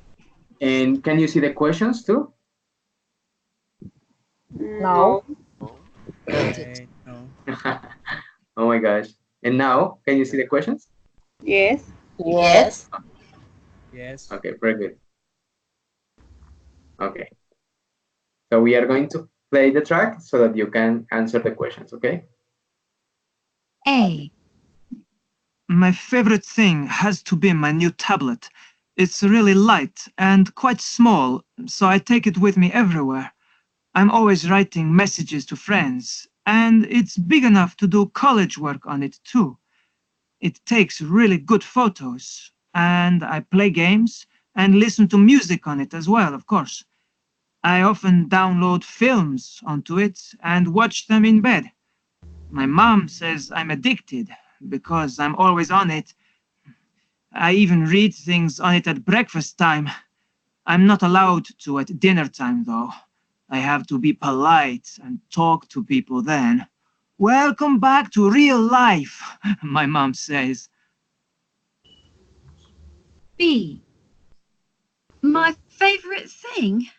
S2: And can you see the questions too?
S3: No.
S6: No,
S1: Oh.
S5: No, teacher.
S4: no.
S2: Oh my gosh. And now, can you see the questions?
S6: yes.
S3: Yes.
S5: Yes.
S4: Yes.
S2: Okay, very good. Okay. So we are going to play the track so that you can answer the questions, okay?
S7: A. My favorite thing has to be my new tablet. It's really light and quite small, so I take it with me everywhere. I'm always writing messages to friends, and it's big enough to do college work on it too. It takes really good photos, and I play games and listen to music on it as well, of course. I often download films onto it and watch them in bed. My mom says I'm addicted because I'm always on it. I even read things on it at breakfast time. I'm not allowed to at dinner time, though. I have to be polite and talk to people then. Welcome back to real life, my mom says. B.
S8: My favourite thing?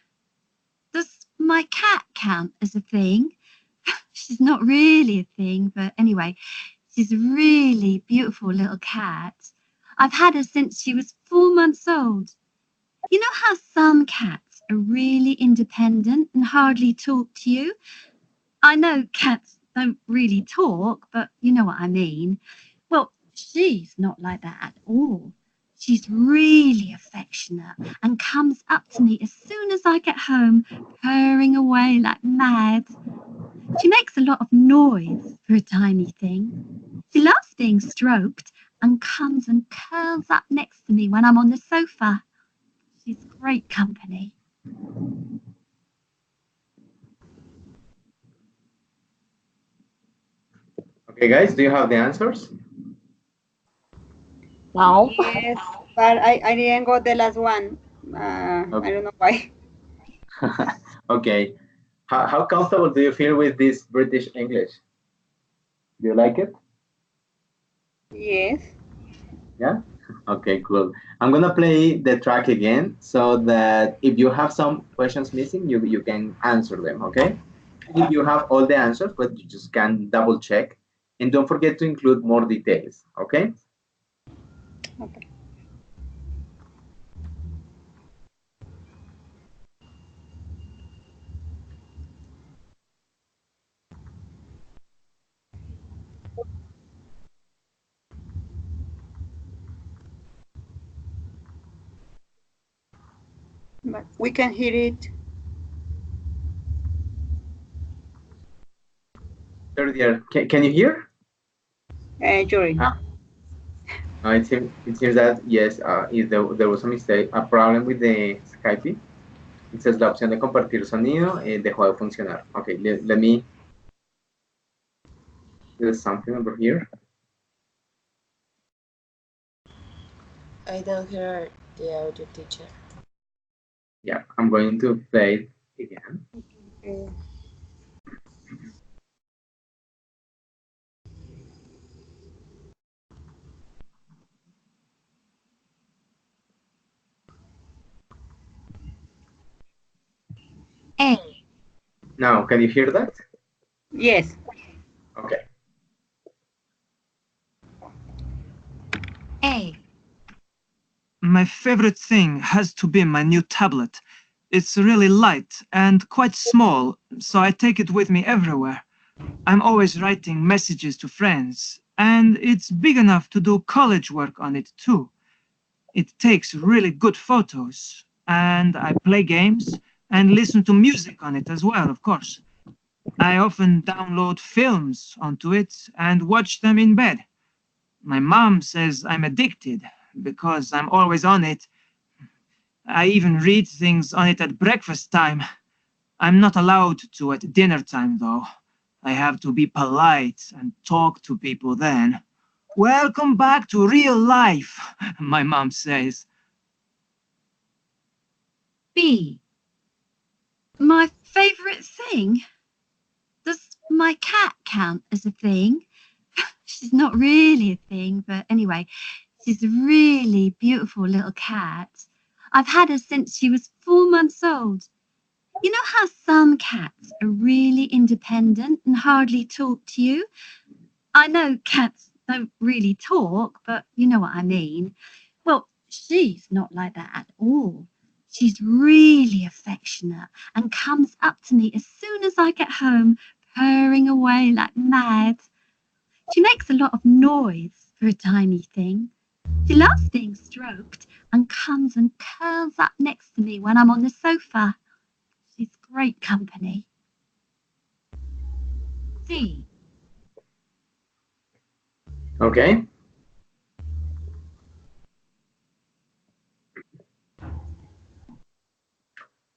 S8: Does my cat count as a thing? She's not really a thing, but anyway, she's a really beautiful little cat. I've had her since she was 4 months old. You know how some cats are really independent and hardly talk to you? I know cats don't really talk, but you know what I mean. Well, she's not like that at all. She's really affectionate and comes up to me as soon as I get home, purring away like mad. She makes a lot of noise for a tiny thing. She loves being stroked and comes and curls up next to me when I'm on the sofa. She's great company.
S2: Okay, guys, do you have the answers?
S3: No.
S6: Yes, but I didn't got the last one. I don't know why.
S2: Okay. How comfortable do you feel with this British English? Do you like it?
S6: Yes.
S2: Yeah? Okay, cool. I'm gonna play the track again so that if you have some questions missing, you can answer them, okay? If you have all the answers, but you just can double check. And don't forget to include more details, okay?
S6: Okay. But we can hear it.
S2: Third year, can you hear?
S6: Jury.
S2: It seems that, yes, there was a mistake, a problem with the Skype. It says la opción de compartir sonido dejó de funcionar. Okay, let me do something over here.
S5: I don't hear the audio teacher.
S2: Yeah, I'm going to play it again.
S6: Okay.
S8: A.
S2: Now, can you hear that?
S6: Yes.
S2: Okay.
S8: A.
S7: My favorite thing has to be my new tablet. It's really light and quite small, so I take it with me everywhere. I'm always writing messages to friends, and it's big enough to do college work on it too. It takes really good photos, and I play games and listen to music on it as well, of course. I often download films onto it and watch them in bed. My mom says I'm addicted because I'm always on it. I even read things on it at breakfast time. I'm not allowed to at dinner time, though. I have to be polite and talk to people then. Welcome back to real life, my mom says.
S8: B. My favourite thing? Does my cat count as a thing? She's not really a thing, but anyway, she's a really beautiful little cat. I've had her since she was 4 months old. You know how some cats are really independent and hardly talk to you? I know cats don't really talk, but you know what I mean. Well, she's not like that at all. She's really affectionate and comes up to me as soon as I get home, purring away like mad. She makes a lot of noise for a tiny thing. She loves being stroked and comes and curls up next to me when I'm on the sofa. She's great company. C.
S2: Okay.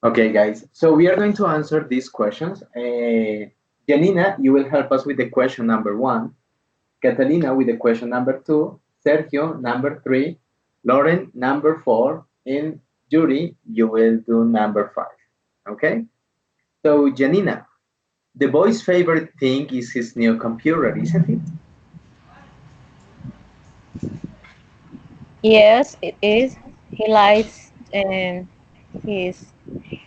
S2: Okay, guys. So we are going to answer these questions. Janina, you will help us with the question number 1. Catalina with the question number 2. Sergio, number 3. Lauren, number 4. And Yuri, you will do number 5. Okay? So, Janina, the boy's favorite thing is his new computer, isn't it?
S3: Yes, it is. He likes his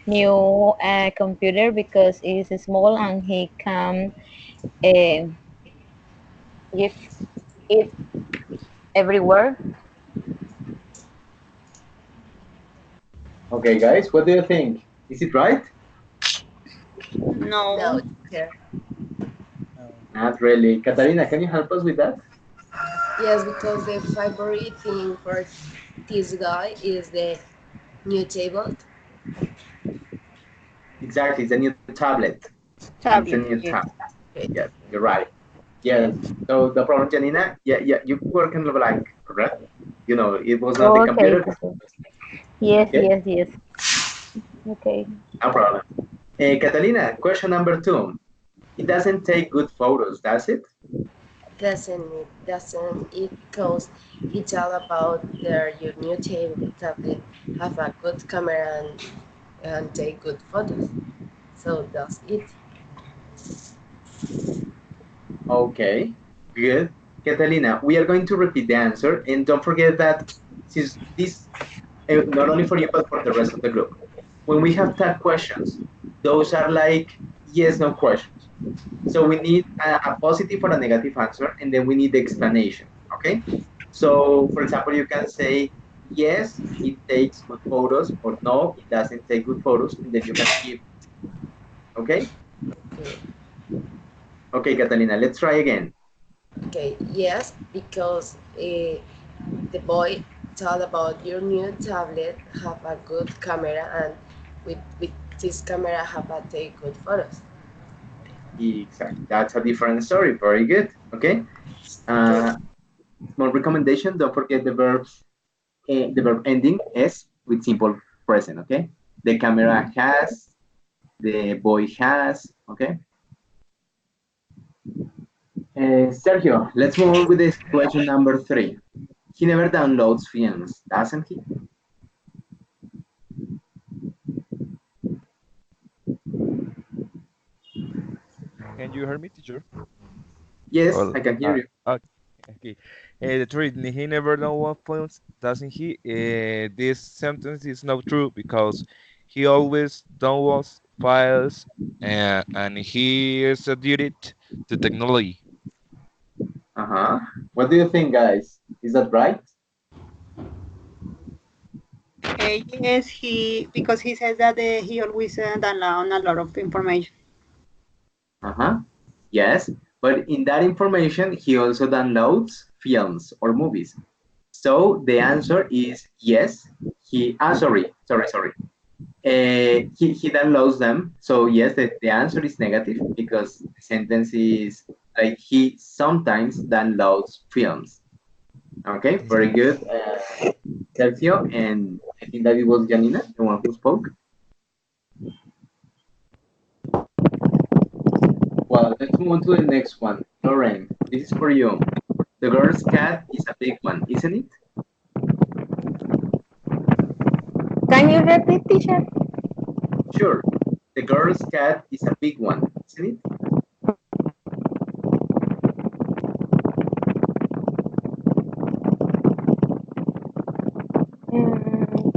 S3: new computer because it's small and he can give it everywhere.
S2: Okay, guys, what do you think? Is it right?
S6: No.
S5: No, teacher.
S4: No.
S2: Not really. Katarina, can you help us with that?
S5: Yes, because the favorite thing for this guy is the new table.
S2: Exactly, it's a new tablet. It's a
S6: Tablet,
S2: new
S6: yes.
S2: tablet.
S5: Okay.
S2: Yes, you're right. Yes. So the problem, Janina, yeah, you were kind of like correct. You know, it was not the
S3: Okay,
S2: computer.
S3: teacher. Yes,
S2: Okay,
S3: yes, yes. Okay.
S2: no problem. Catalina, question number 2. It doesn't take good photos, does it?
S5: Doesn't it because it's all about your new tablet have a good camera and take good photos. So does it.
S2: Okay, good. Catalina, we are going to repeat the answer, and don't forget that since this, not only for you, but for the rest of the group, when we have tag questions, those are like yes, no questions. So we need a positive or a negative answer, and then we need the explanation, okay? So, for example, you can say, yes, it takes good photos, or no, it doesn't take good photos, and then you can give, okay?
S5: Okay.
S2: Okay, Catalina, let's try again.
S5: Okay. Yes, because the boy told about your new tablet have a good camera and with this camera have a take good photos.
S2: Exactly, that's a different story, very good, okay?
S5: Okay.
S2: Small recommendation, don't forget the verb ending s with simple present, okay? The camera has, the boy has, okay? Sergio, let's move on with this question number 3. He never downloads films, doesn't he?
S1: Can you hear me, teacher?
S2: Yes,
S1: Well,
S2: I can hear you.
S1: okay. The truth, he never done one films, doesn't he? This sentence is not true because he always downloads files and he is addicted to technology.
S2: Uh-huh. What do you think, guys? Is that right?
S6: Yes, because he says that he always download a lot of information.
S2: Uh-huh. Yes, but in that information, he also downloads films or movies. So the answer is yes. Sorry. He downloads them. So yes, the answer is negative because the sentence is like he sometimes downloads films. Okay, very good, Sergio, and I think that it was Janina, the one who spoke. Well, let's move on to the next one. Lauren, this is for you. The girl's cat is a big one, isn't it?
S3: Can you repeat, teacher?
S2: Sure. The girl's cat is a big one, isn't it?
S3: Mm,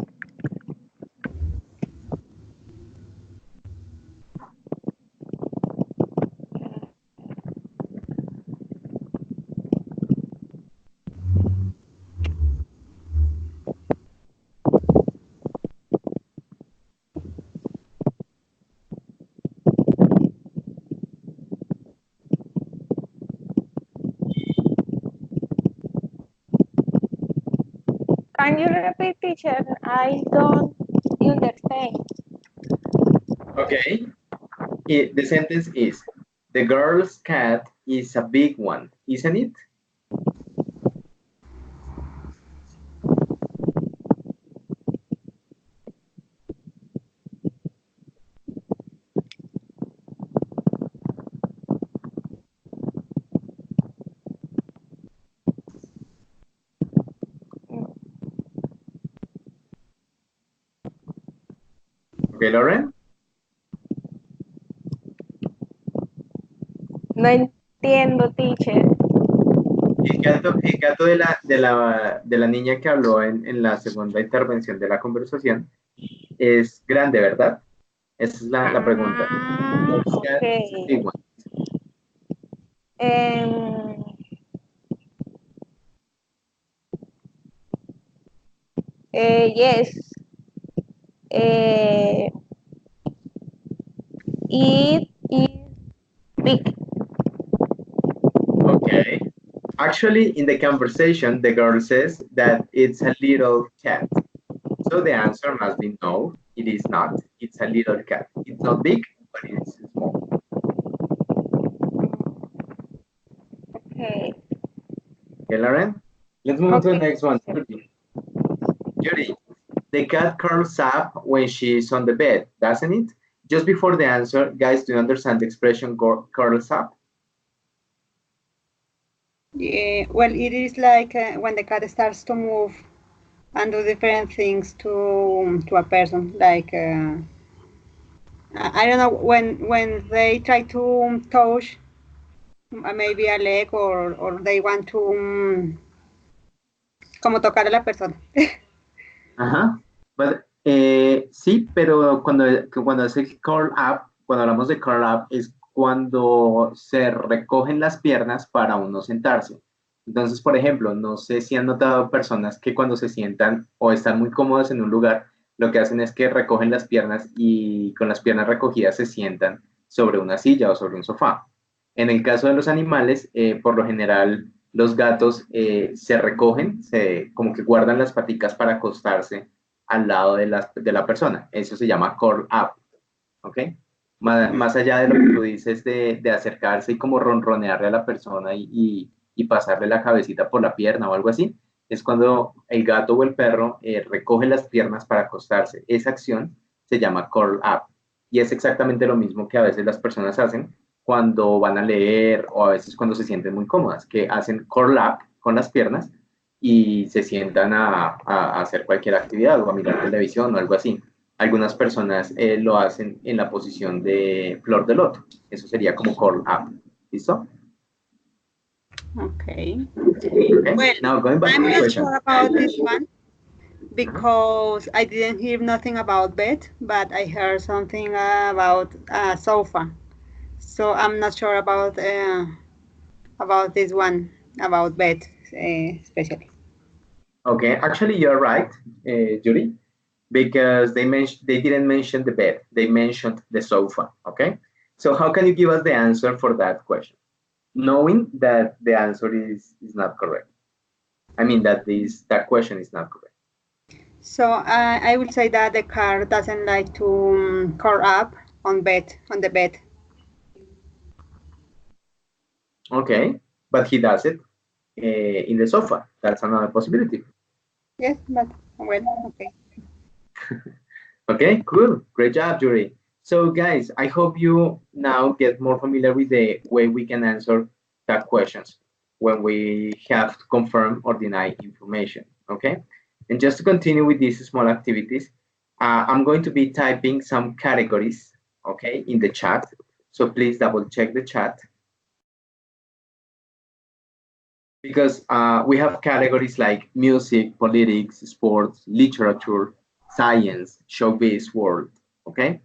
S3: can you repeat, teacher? I don't understand.
S2: Okay. The sentence is, the girl's cat is a big one, isn't it? Okay, Lauren.
S3: No entiendo, teacher.
S2: El gato de la niña que habló en la segunda intervención de la conversación es grande, ¿verdad? Esa es la pregunta. Does cat is a big
S3: Okay.
S2: one?
S3: Um, yes. Uh, it is big.
S2: Okay. Actually, in the conversation, the girl says that it's a little cat. So the answer must be no, it is not. It's a little cat. It's not big, but it's small.
S3: Okay.
S2: Okay, Lauren? Let's move on to the
S3: Okay.
S2: next one. Judy, the cat curls up when she's on the bed, doesn't it? Just before the answer, guys, do you understand the expression curls up?
S6: Yeah, well, it is like when the cat starts to move and do different things to a person. Like I don't know when they try to touch maybe a leg or they want to como tocar a la persona.
S2: Ajá. But, sí, pero cuando es el curl up, cuando hablamos de curl up, es cuando se recogen las piernas para uno sentarse. Entonces, por ejemplo, no sé si han notado personas que cuando se sientan o están muy cómodas en un lugar, lo que hacen es que recogen las piernas y con las piernas recogidas se sientan sobre una silla o sobre un sofá. En el caso de los animales, por lo general, los gatos se recogen, como que guardan las paticas para acostarse al lado de la persona. Eso se llama curl up, ¿ok? Más allá de lo que tú dices de acercarse y como ronronearle a la persona y pasarle la cabecita por la pierna o algo así, es cuando el gato o el perro recoge las piernas para acostarse. Esa acción se llama curl up. Y es exactamente lo mismo que a veces las personas hacen cuando van a leer o a veces cuando se sienten muy cómodas, que hacen curl up con las piernas y se sientan a hacer cualquier actividad o a mirar televisión o algo así. Algunas personas lo hacen en la posición de flor de loto. Eso sería como curl up. ¿Listo?
S6: Okay.
S2: Okay.
S6: Well,
S2: Now going back to
S6: I'm
S2: the
S6: not
S2: question.
S6: sure about this one because I didn't hear nothing about bed, but I heard something about sofa. So I'm not sure about this one about bed, especially.
S2: Okay, actually you're right, Judy, because they didn't mention the bed. They mentioned the sofa. Okay. So how can you give us the answer for that question, knowing that the answer is not correct? I mean that question is not correct.
S6: So I will say that the car doesn't like to curl up on the bed.
S2: Okay, but he does it in the sofa. That's another possibility.
S6: Yes, but well, okay.
S2: Okay, cool. Great job, Jury. So, guys, I hope you now get more familiar with the way we can answer that questions when we have to confirm or deny information. Okay, and just to continue with these small activities, I'm going to be typing some categories, okay, in the chat. So please double check the chat because we have categories like music, politics, sports, literature, science, showbiz, world. Okay,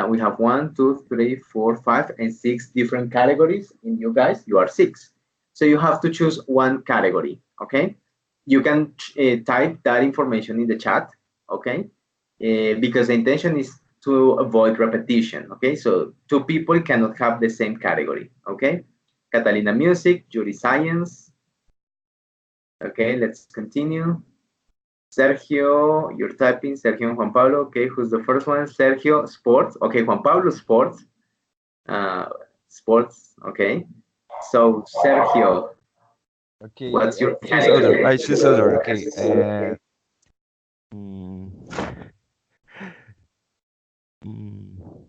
S2: we have 1, 2, 3, 4, 5, and 6 different categories. In you guys, you are 6. So you have to choose one category. Okay, you can type that information in the chat. Okay, because the intention is to avoid repetition. Okay, so 2 people cannot have the same category. Okay, Catalina music, Judy science. Okay, let's continue. Sergio, you're typing. Sergio and Juan Pablo. Okay, who's the first one? Sergio, sports. Okay, Juan Pablo, sports. Uh, Sports. Okay. So, Sergio,
S1: Okay,
S2: what's your
S1: choose other.
S2: category?
S1: I choose other. Okay. Mm, mm,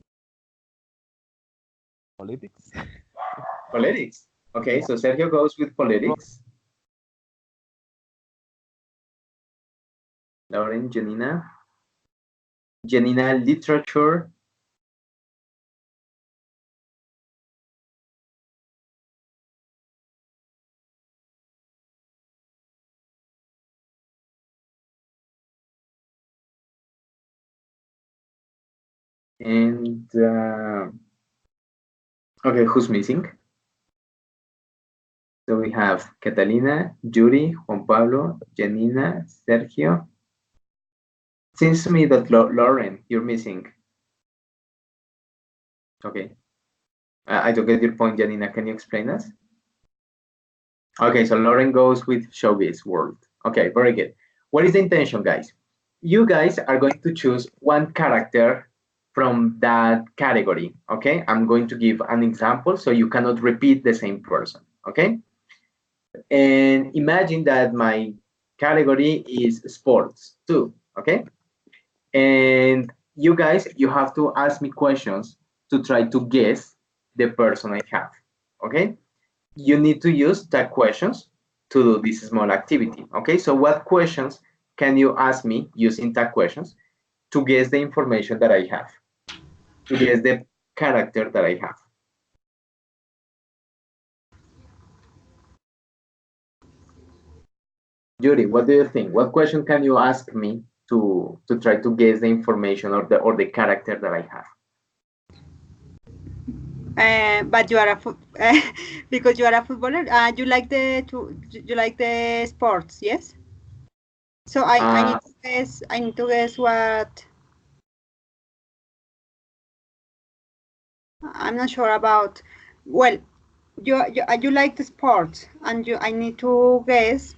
S1: politics.
S2: Politics. Okay, so Sergio goes with politics. Lauren, Janina. Janina, literature. And okay, who's missing? So we have Catalina, Yuri, Juan Pablo, Janina, Sergio. Seems to me that Lauren, you're missing. Okay. I don't get your point, Janina. Can you explain us? Okay, so Lauren goes with showbiz world. Okay, very good. What is the intention, guys? You guys are going to choose one character from that category. Okay, I'm going to give an example so you cannot repeat the same person. Okay, and imagine that my category is sports too. Okay, and you guys, you have to ask me questions to try to guess the person I have. Okay, you need to use tag questions to do this small activity. Okay, so what questions can you ask me using tag questions to guess the information that I have, to guess the character that I have? Yuri, what do you think? What question can you ask me to try to guess the information or the character that I have?
S6: But you are because you are a footballer. You like you like the sports, yes? So I
S2: Uh,
S6: need to guess. I need to guess what. I'm not sure about. Well, you like the sports, and I need to guess,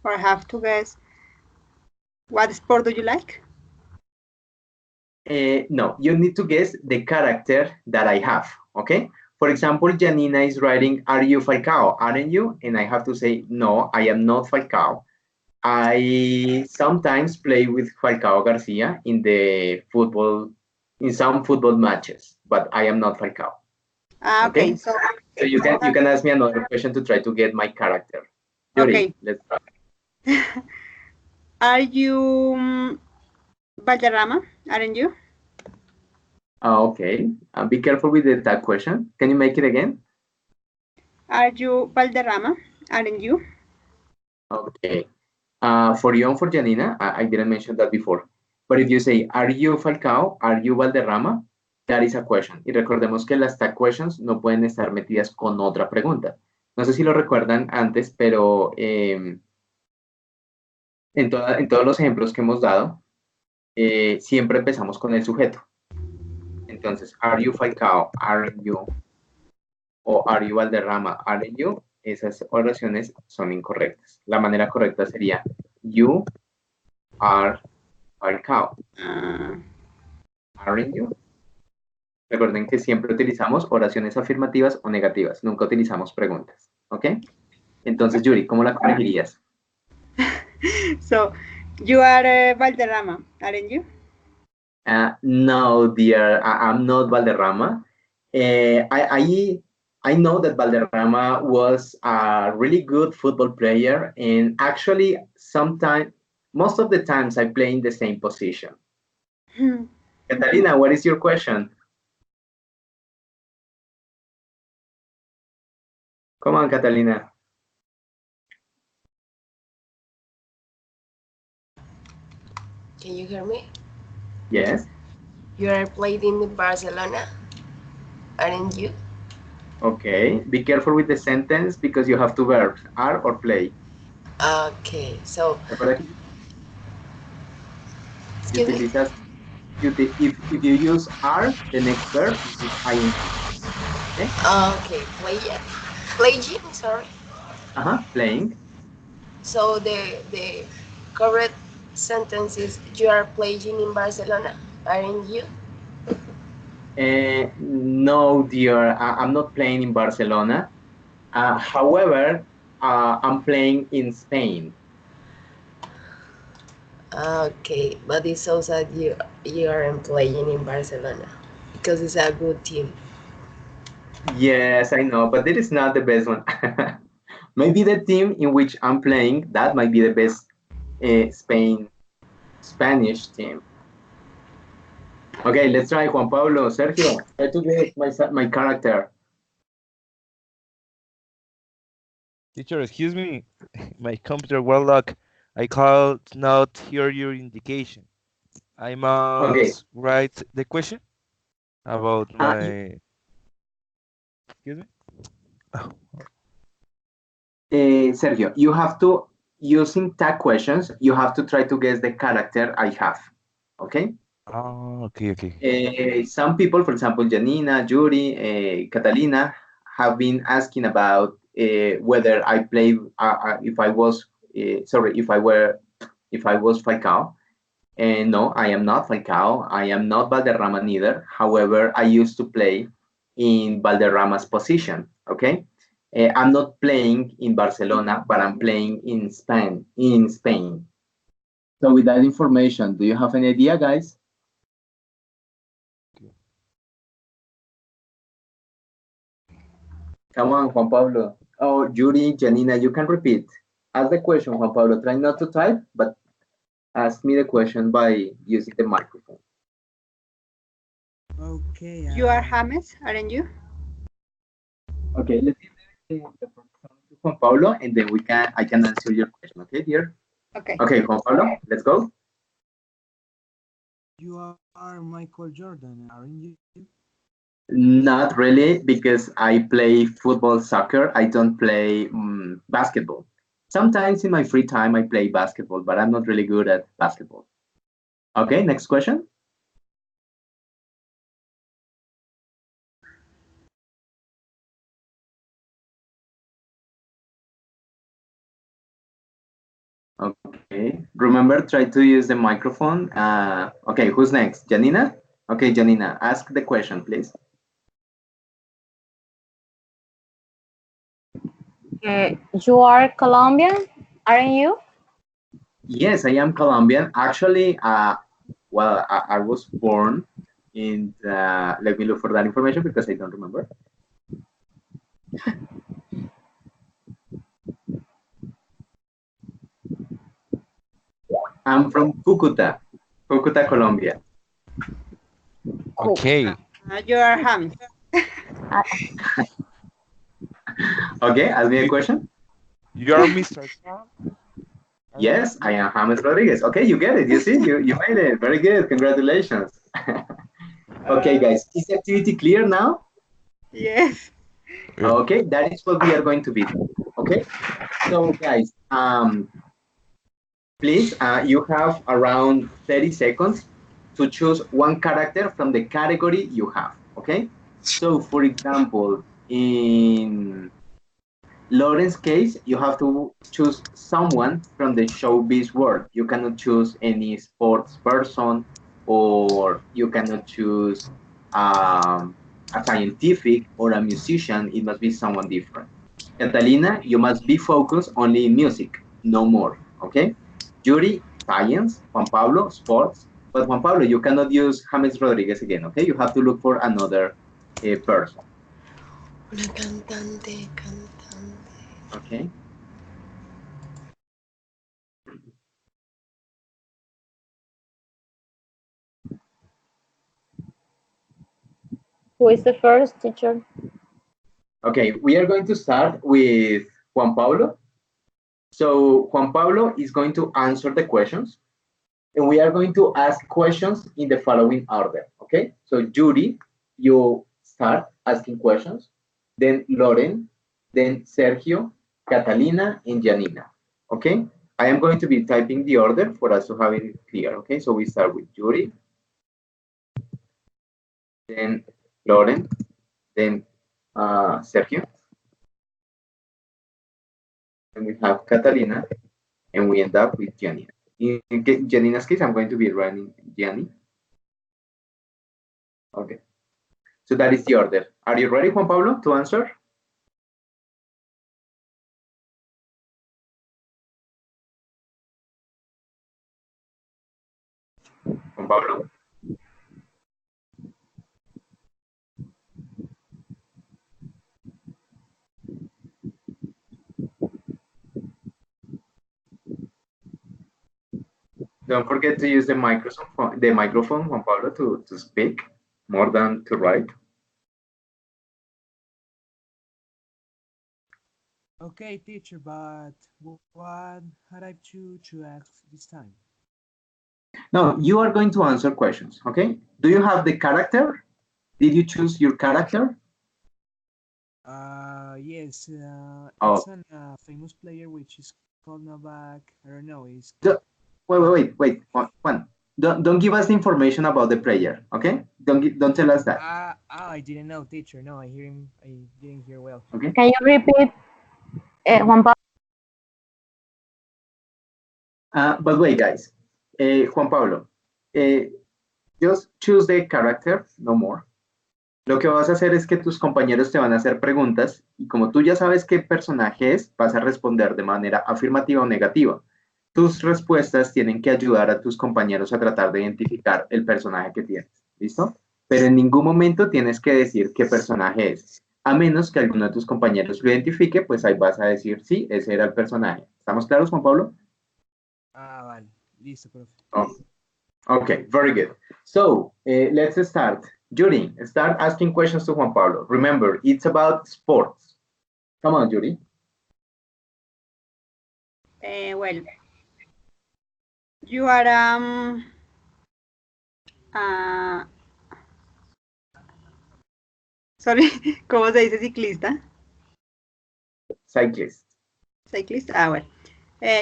S6: or have to guess what sport do you like?
S2: no, you need to guess the character that I have. Okay. For example, Janina is writing, "Are you Falcao? Aren't you?" And I have to say, "No, I am not Falcao. I sometimes play with Falcao Garcia in the football, in some football matches, but I am not Falcao."
S6: Okay,
S2: Okay. So you can ask me another question to try to get my character. Yuri,
S6: okay.
S2: let's try.
S6: Are you Valderrama? Aren't you?
S2: Okay. Be careful with the tag question. Can you make it again?
S6: Are you Valderrama? Aren't you?
S2: Okay. For you and for Janina, I didn't mention that before. But if you say, ¿Are you Falcao? ¿Are you Valderrama? That is a question. Y recordemos que las tag questions no pueden estar metidas con otra pregunta. No sé si lo recuerdan antes, pero en todos los ejemplos que hemos dado, siempre empezamos con el sujeto. Entonces, ¿Are you Falcao? ¿Aren't you? O ¿Are you Valderrama? ¿Aren't you? Esas oraciones son incorrectas. La manera correcta sería, You are Falcao. Aren't you? Recuerden que siempre utilizamos oraciones afirmativas o negativas, nunca utilizamos preguntas, ¿ok? Entonces, Yuri, ¿cómo la corregirías?
S6: So, you are Valderrama, aren't you?
S2: No, dear, I'm not Valderrama. I know that Valderrama was a really good football player, and actually, most of the times, I play in the same position. Catalina, what is your question? Come on, Catalina.
S5: Can you hear me?
S2: Yes.
S5: You are played in Barcelona, aren't you?
S2: Okay. Be careful with the sentence because you have two verbs, are or play.
S5: Okay, so
S2: Recuerda que si
S5: excuse me.
S2: utilizas, if you use are, the next verb is ing. Okay.
S5: Okay, playing. Sorry.
S2: Playing.
S5: So the correct sentence is you are playing in Barcelona, aren't you?
S2: No, dear, I'm not playing in Barcelona. However, I'm playing in Spain.
S5: Okay, but it's also you aren't playing in Barcelona because it's a good team.
S2: Yes, I know, but it is not the best one. Maybe the team in which I'm playing, that might be the best Spanish team. Okay, let's try Juan Pablo. Sergio, try to guess my character.
S1: Teacher, excuse me. My computer well locked. I cannot not hear your indication. I
S2: Okay,
S1: must write the question. about
S2: You,
S1: my. Excuse me.
S2: Sergio, you have to, using tag questions, you have to try to guess the character I have. Okay?
S1: Oh, okay, okay.
S2: Some people, for example, Janina, Yuri, Catalina, have been asking about whether I play, if I was, sorry, if I was Falcao. And no, I am not Falcao. I am not Valderrama neither. However, I used to play in Valderrama's position. Okay, I'm not playing in Barcelona, but I'm playing in Spain. In Spain. So with that information, do you have any idea, guys? Come on, Juan Pablo. Oh, Yuri, Janina, you can repeat. Ask the question, Juan Pablo. Try not to type, but ask me the question by using the microphone.
S4: Okay.
S6: You are James, aren't you?
S2: Okay, let's give the microphone to Juan Pablo, and then I can answer your question. Okay, dear.
S6: Okay.
S2: Okay, Juan Pablo, let's go.
S4: You are Michael Jordan, aren't you?
S2: Not really, because I play football, soccer. I don't play basketball. Sometimes in my free time, I play basketball, but I'm not really good at basketball. Okay, next question. Okay, remember, try to use the microphone. Okay, who's next? Janina? Okay, Janina, ask the question, please.
S3: You are Colombian, aren't you?
S2: Yes, I am Colombian. Actually, well, I was born in, let me look for that information because I don't remember. I'm from Cucuta, Cucuta, Colombia.
S3: Cool.
S1: Okay.
S6: You are James.
S2: Okay, ask me a
S1: You,
S2: question.
S1: you are Mr. Sam, aren't you?
S2: Yes, I am James Rodriguez. Okay, you get it. You see, you made it. Very good. Congratulations. Okay, guys, is the activity clear now?
S6: Yes.
S1: Yeah.
S2: Okay, that is what we are going to be doing. Okay, so guys, please, you have around 30 seconds to choose one character from the category you have. Okay, so for example, in Lauren's case, you have to choose someone from the showbiz world. You cannot choose any sports person, or you cannot choose a scientific or a musician. It must be someone different. Catalina, you must be focused only in music, no more. Okay? Yuri, science. Juan Pablo, sports. But Juan Pablo, you cannot use James Rodriguez again. Okay? You have to look for another person.
S5: Una cantante, cantante.
S2: Okay?
S3: Who is the first teacher?
S2: Okay, we are going to start with Juan Pablo. So Juan Pablo is going to answer the questions, and we are going to ask questions in the following order. Okay, so Judy, you start asking questions, then Lauren, then Sergio, Catalina, and Janina. Okay, I am going to be typing the order for us to have it clear. Okay, so we start with Judy, then Lauren, then Sergio, then we have Catalina, and we end up with Janina. In Janina's case, I'm going to be running Jani. Okay. So that is the order. Are you ready, Juan Pablo, to answer? Juan Pablo. Don't forget to use the microphone, Juan Pablo, to speak more than to write.
S4: Okay, teacher, but what had I to ask this time?
S2: No, you are going to answer questions, okay? Do you have the character? Did you choose your character?
S4: Yes,
S2: Oh,
S4: it's an famous player which is called Novak. I don't know. It's
S2: the, wait, Juan. Don't give us the information about the player, okay? Don't tell us that,
S4: I didn't know, teacher. No, I hear him. I didn't hear well.
S2: okay?
S3: Can you repeat, Juan Pablo?
S2: But wait, guys. Juan Pablo, eh, just choose the character, no more. Lo que vas a hacer es que tus compañeros te van a hacer preguntas y como tú ya sabes qué personaje es, vas a responder de manera afirmativa o negativa. Tus respuestas tienen que ayudar a tus compañeros a tratar de identificar el personaje que tienes. ¿Listo? Pero en ningún momento tienes que decir qué personaje es. A menos que alguno de tus compañeros lo identifique, pues ahí vas a decir, sí, ese era el personaje. ¿Estamos claros, Juan Pablo?
S4: Vale. Listo, profe.
S2: Oh, okay, very good. So let's start. Yuri, start asking questions to Juan Pablo. Remember, it's about sports. Come on, Yuri.
S6: Well, you are uh, sorry, ¿cómo se dice ciclista?
S2: Cyclist.
S6: Cyclist. Well,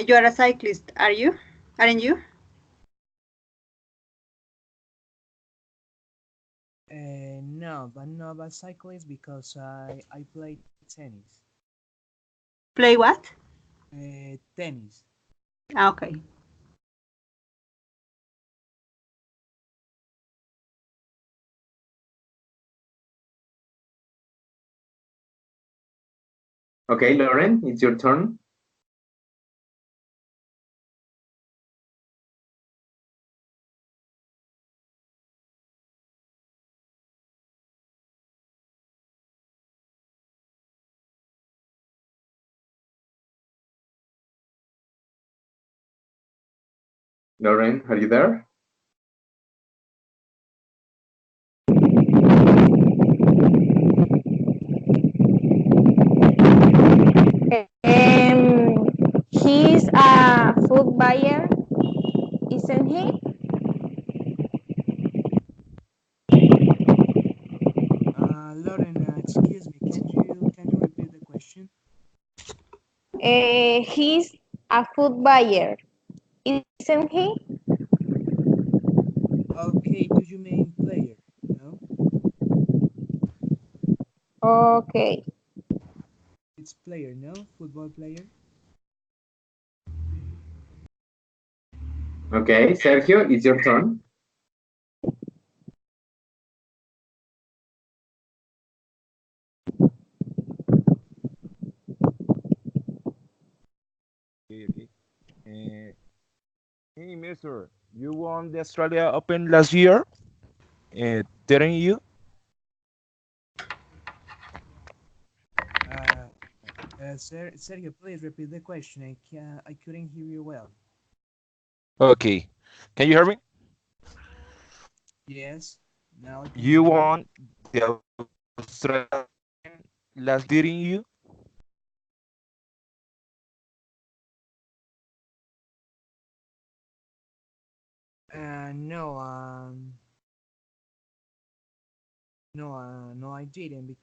S6: you are a cyclist, are you? Aren't you?
S4: No, but not a cyclist because I play tennis.
S6: Play what?
S4: Tennis.
S6: Okay.
S2: Okay, Lauren, it's your turn. Lauren, are you there?
S3: He's a food buyer, isn't he?
S4: Lauren, excuse me. Can you repeat the question?
S3: He's a food buyer, isn't he?
S4: Okay, do you mean player? No,
S3: Okay.
S4: it's player. No, football player.
S2: Okay, Sergio, it's your turn.
S1: Okay, okay. Uh, hey, mister, you won the Australia Open last year, didn't you?
S4: Sergio, please repeat the question. I couldn't hear you well.
S1: Okay. Can you hear me?
S4: Yes, now I can
S1: You
S4: hear you.
S1: won the Australia Open last, didn't you?
S4: No, no, I didn't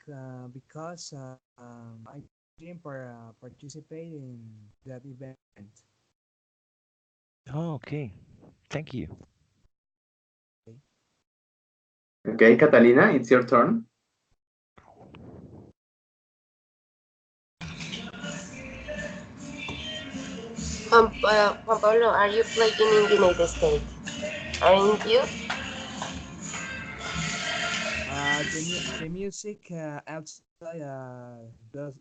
S4: because I didn't participate in that event.
S1: Oh, okay. Thank you.
S4: Okay.
S2: Okay, Catalina, it's your turn.
S5: Juan Pablo, are you playing in United States? Aren't you?
S4: The music outside does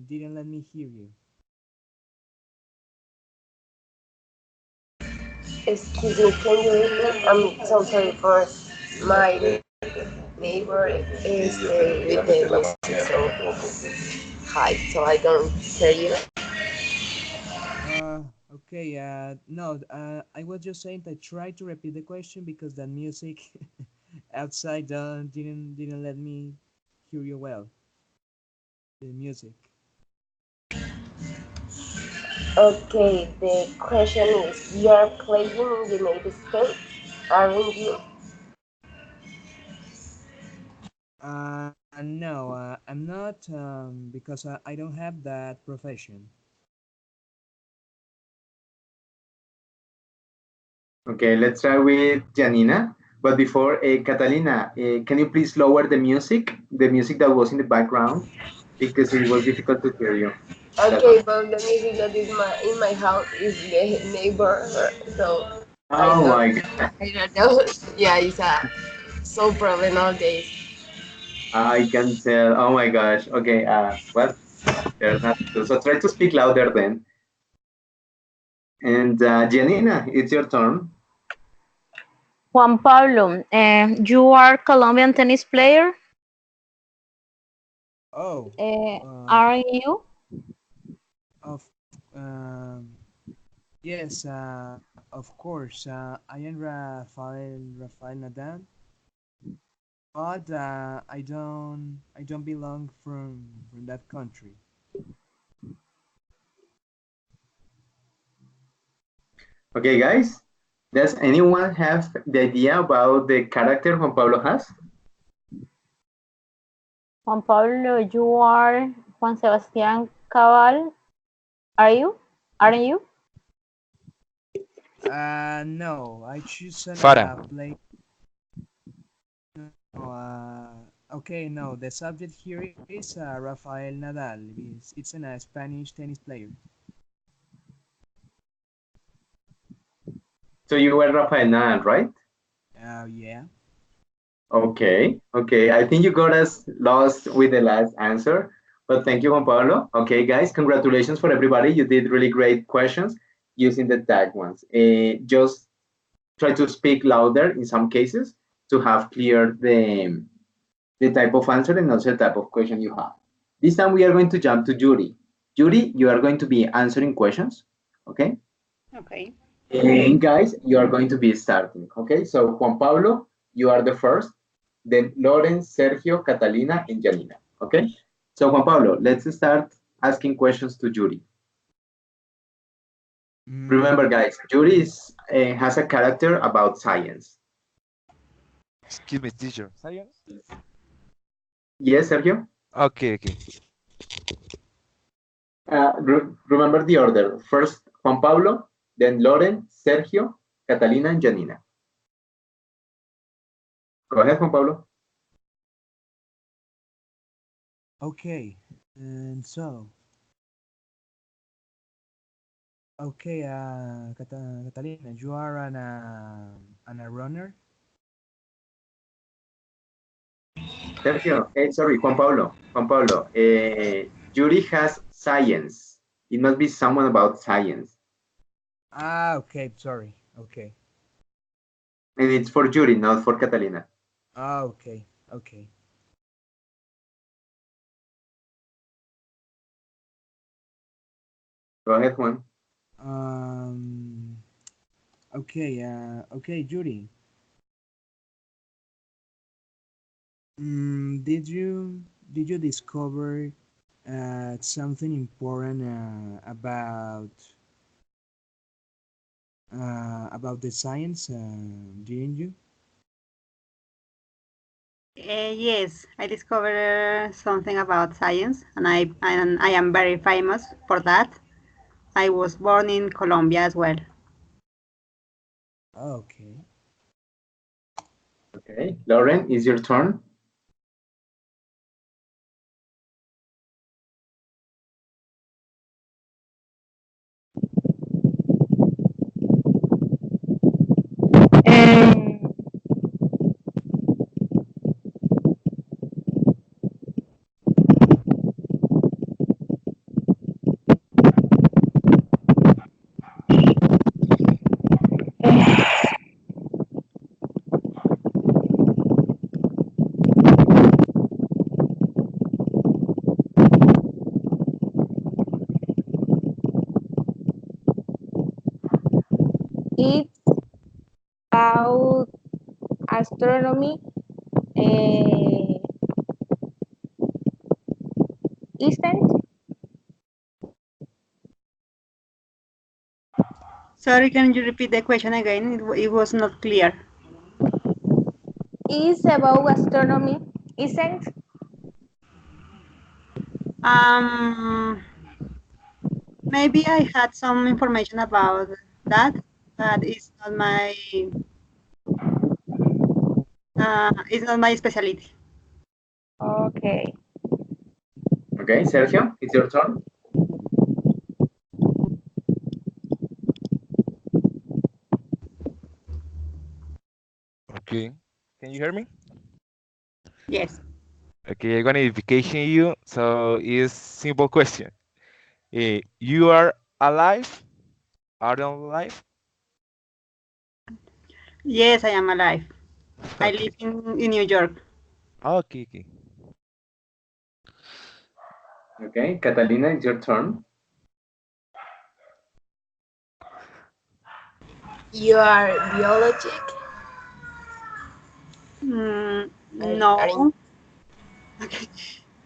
S4: didn't let me hear you.
S5: Excuse me, can you repeat? I'm so sorry for my neighbor is with the music so high, so I don't hear you.
S4: Okay. No. I was just saying that try to repeat the question because that music outside didn't let me hear you well. The music.
S5: Okay, the question is, you are playing in United States, aren't you?
S4: No, I'm not because I don't have that profession.
S2: Okay, let's try with Janina. But before, Catalina, can you please lower the music that was in the background, because it was difficult to hear you. That's
S5: Okay, but the music that is in my house is the neighbor, so I
S2: oh
S5: don't
S2: my God,
S5: I don't know. Yeah, it's a so problem nowadays.
S2: I can tell. Oh my gosh. Okay, well, there's nothing to do. So try to speak louder then. And Janina, it's your turn.
S3: Juan Pablo, you are Colombian tennis player,
S4: Oh,
S3: are you?
S4: of yes, of course. I am Rafael Nadal, but I don't belong from that country.
S2: Okay, guys. Does anyone have the idea about the character Juan Pablo has?
S3: Juan Pablo, you are Juan Sebastián Cabal, are you? Are you?
S4: No, I choose an
S1: Farah.
S4: play. Okay, no, the subject here is Rafael Nadal. It's a Spanish tennis player.
S2: So you were Rafael Nadal, right?
S4: Yeah.
S2: Okay, okay. I think you got us lost with the last answer, but thank you, Juan Pablo. Okay, guys, congratulations for everybody. You did really great questions using the tag ones. Just try to speak louder in some cases to have clear the type of answer and also the type of question you have. This time we are going to jump to Judy. Judy, you are going to be answering questions, okay?
S6: Okay.
S2: And guys, you are going to be starting, okay? So Juan Pablo, you are the first, then Lauren, Sergio, Catalina, and Janina, okay? So Juan Pablo, let's start asking questions to Judy.
S4: Mm,
S2: Remember, guys, Judy has a character about science.
S1: Excuse me, teacher. Science?
S2: Yes, Sergio?
S1: Okay, okay.
S2: Remember the order. First Juan Pablo, then Lauren, Sergio, Catalina, and Janina. Go ahead, Juan Pablo.
S4: okay, and so okay, Catalina, you are an a runner.
S2: Sergio, sorry, Juan Pablo. Juan Pablo, Judy has science. It must be someone about science.
S4: Okay, sorry. Okay.
S2: And it's for Judy, not for Catalina.
S4: Okay, okay.
S2: Go ahead, Juan.
S4: Um, okay, okay, Judy. Did you discover something important about the science? Didn't you?
S6: Yes, I discovered something about science, and I am very famous for that. I was born in Colombia as well.
S4: Okay.
S2: Okay. Lauren, is your turn.
S3: Um, it's about astronomy. Uh, isn't
S6: Sorry, can you repeat the question again? It was not clear.
S3: is about astronomy. Isn't?
S6: Um, maybe I had some information about that, but it's not my specialty.
S3: Okay.
S2: Okay, Sergio, it's your turn.
S1: Okay. Can you hear me?
S6: Yes.
S1: Okay, I'm gonna education you. So it's simple question. You are alive? Are you alive?
S6: Yes, I am alive. I
S1: Okay.
S6: live in New York.
S1: Okay, okay.
S2: Okay, Catalina, it's your turn.
S5: You are biologic.
S6: No,
S5: Aren't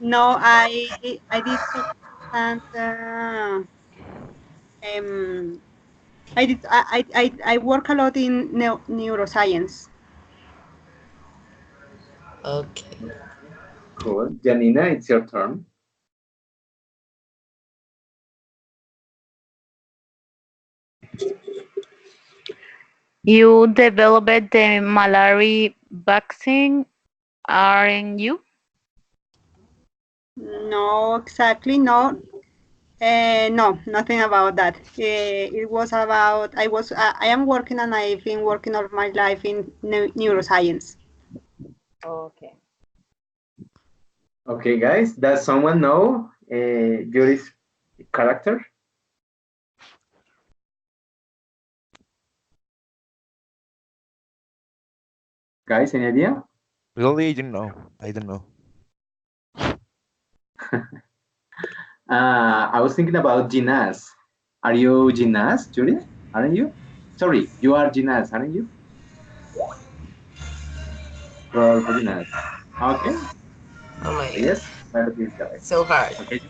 S6: no, I did some and um, I work a lot in neuroscience.
S5: okay.
S2: Cool. Janina, it's your turn.
S9: You developed the malaria vaccine, aren't you?
S6: No, exactly, no. No, nothing about that. It was about I am working and I've been working all my life in neuroscience.
S3: Okay.
S2: Okay, guys, does someone know Yuri's character? Guys, any idea?
S1: Really, you know. I don't know.
S2: I was thinking about Ginas. Are you Ginas, Yuri? Aren't you? Sorry, you are Ginas, aren't you? Rodolfo Ginas. Okay,
S5: Oh my god.
S2: yes, that is correct.
S5: So hard.
S2: Okay,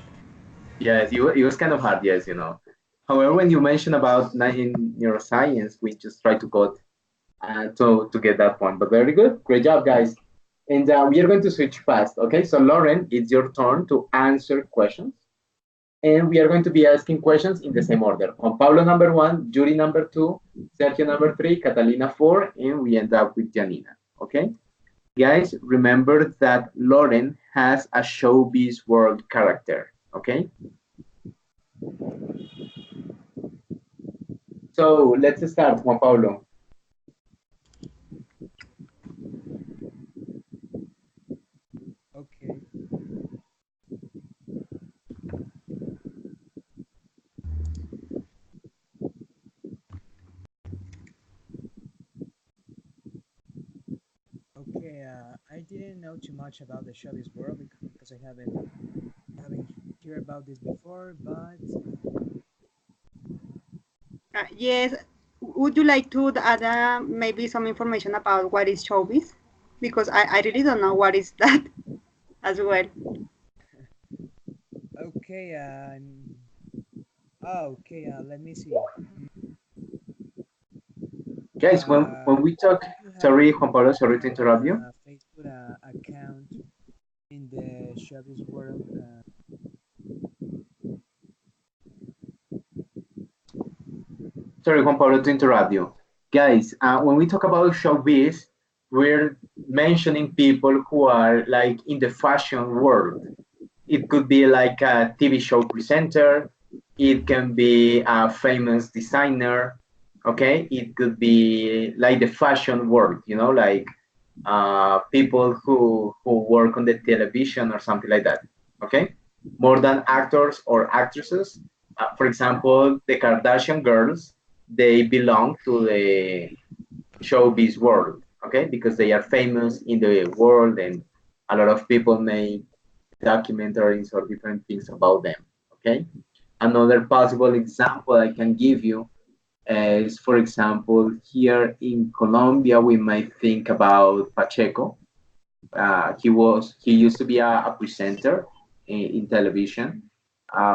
S2: yes, it was kind of hard, yes, you know. However, when you mention about in neuroscience, we just try to go to get that point. But very good, great job, guys. And we are going to switch fast. Okay, so Lauren, it's your turn to answer questions, and we are going to be asking questions in the same order. Juan Pablo number one, Yuri number two, Sergio number three, Catalina four, and we end up with Janina. Okay, guys, remember that Lauren has a showbiz world character. Okay, so let's start, Juan Pablo.
S4: Okay. Okay. I didn't know too much about the showbiz world because I haven't heard about this before. But
S6: Yes, would you like to add maybe some information about what is showbiz? Because I really don't know what is that as well.
S4: okay. Okay. Let me see.
S2: Guys, when we talk,
S4: I do have
S2: sorry, Juan Pablo, sorry to interrupt you.
S4: a Facebook account in the showbiz world.
S2: Sorry, Juan Pablo, to interrupt you. Guys, when we talk about showbiz, we're mentioning people who are like in the fashion world. It could be like a TV show presenter. It can be a famous designer. Okay, it could be like the fashion world. You know, like people who work on the television or something like that. Okay, more than actors or actresses. For example, the Kardashian girls, they belong to the showbiz world. Okay, because they are famous in the world, and a lot of people make documentaries or different things about them. Okay, another possible example I can give you is, for example, here in Colombia, we might think about Pacheco. He used to be a presenter in television.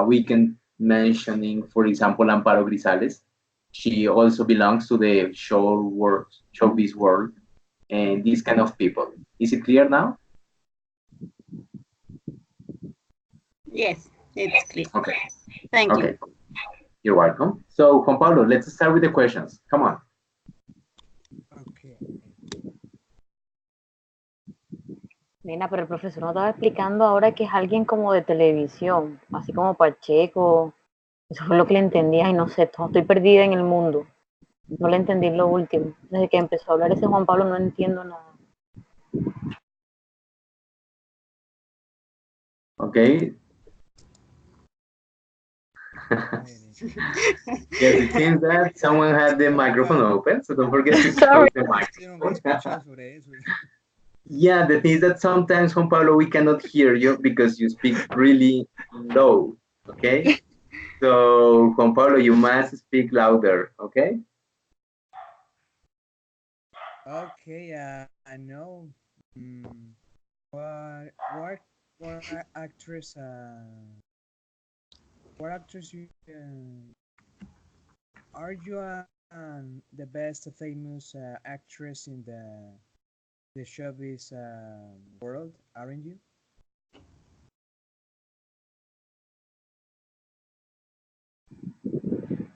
S2: We can mentioning, for example, Amparo Grisales. She also belongs to the showbiz world, and these kind of people. Is it clear now?
S6: Yes, it's clear.
S2: Okay.
S6: Thank you.
S2: Okay. You're welcome. So, Juan Pablo, let's start with the questions. Come on.
S4: Okay.
S9: Nena, pero el profesor nos estaba explicando ahora que es alguien como de televisión, así como Pacheco. Eso fue lo que le entendía y no sé, estoy perdida en el mundo. No le entendí lo último. Desde que empezó a hablar ese Juan Pablo no entiendo nada.
S2: Okay. Yes, it seems that someone had the microphone open, so don't forget to
S9: Sorry.
S2: close the microphone. Yeah, the thing is that sometimes, Juan Pablo, we cannot hear you because you speak really low, okay? So, Juan Pablo, you must speak louder, okay?
S4: Okay, I know. Mm, what actress? What actress you? Are you the best famous actress in the showbiz world? Aren't you?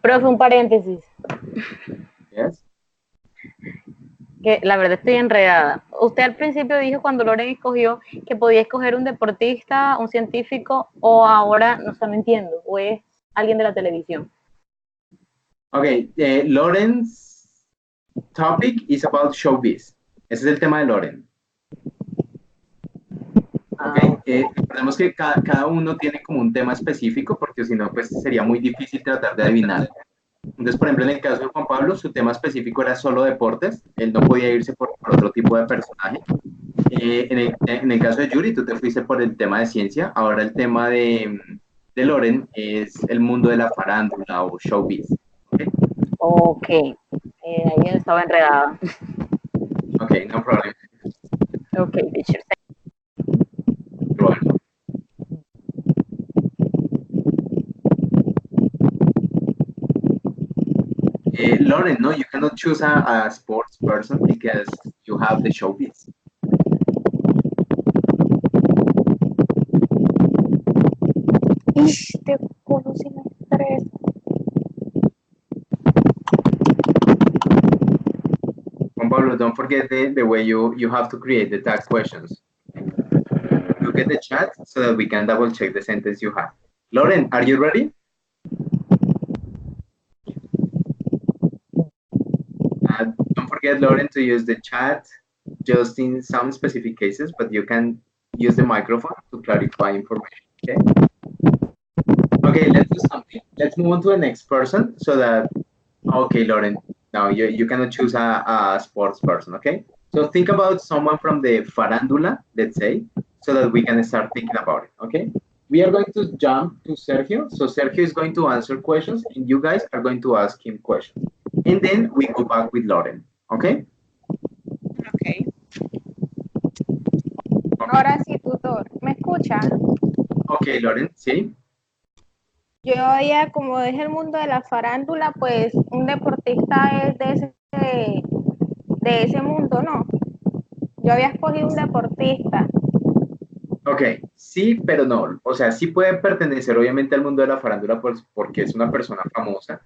S9: Profe, un paréntesis,
S2: Yes.
S9: que la verdad estoy enredada. Usted al principio dijo cuando Loren escogió que podía escoger un deportista, un científico, o ahora, no sé, no entiendo, o es alguien de la televisión.
S2: Okay, Lauren's topic is about showbiz. Ese es el tema de Lauren. Okay, recordemos que cada uno tiene como un tema específico porque si no, pues sería muy difícil tratar de adivinar. Entonces, por ejemplo, en el caso de Juan Pablo, su tema específico era solo deportes, él no podía irse por otro tipo de personaje. En el caso de Yuri, tú te fuiste por el tema de ciencia, ahora el tema de Loren es el mundo de la farándula o showbiz. ¿Okay?
S9: Ok, ahí estaba enredada.
S2: Ok, no problem.
S9: Ok, teacher.
S2: You're welcome. Lauren, no, you cannot choose a sports person because you have the showbiz.
S3: Ish, te conocí me estresa.
S2: Juan Pablo, don't forget the way you have to create the tag questions. Okay? Look at the chat so that we can double check the sentence you have. Lauren, are you ready? Don't forget, Lauren, to use the chat just in some specific cases, but you can use the microphone to clarify information, okay? Okay, let's do something. Let's move on to the next person so that, okay, Lauren, now you cannot choose a sports person, okay? So think about someone from the farandula, let's say, so that we can start thinking about it, okay? We are going to jump to Sergio. So Sergio is going to answer questions and you guys are going to ask him questions. And then we go back with Lauren, okay?
S6: Okay.
S3: Ahora sí, tutor. ¿Me escucha?
S2: Okay, Lauren, sí.
S3: Yo ya, como es el mundo de la farándula, pues un deportista es de ese mundo, ¿no? Yo había escogido un deportista.
S2: Ok, sí, pero no. O sea, sí puede pertenecer obviamente al mundo de la farándula pues, porque es una persona famosa,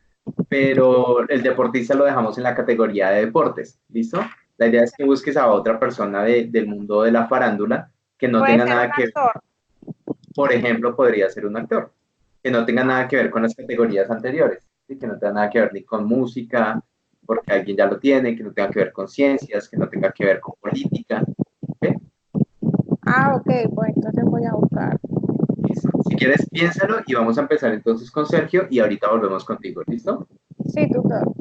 S2: pero el deportista lo dejamos en la categoría de deportes, ¿listo? La idea es que busques a otra persona del mundo de la farándula que no
S3: Puede
S2: tenga
S3: ser
S2: nada
S3: un
S2: que ver,
S3: actor.
S2: por ejemplo, podría ser un actor, que no tenga nada que ver con las categorías anteriores, ¿sí? Que no tenga nada que ver ni con música, porque alguien ya lo tiene, que no tenga que ver con ciencias, que no tenga que ver con política, ¿ok?
S3: Ah, ok, pues entonces voy a buscar.
S2: Listo. Si quieres, piénsalo y vamos a empezar entonces con Sergio y ahorita volvemos contigo. ¿Listo?
S3: Sí, tutor.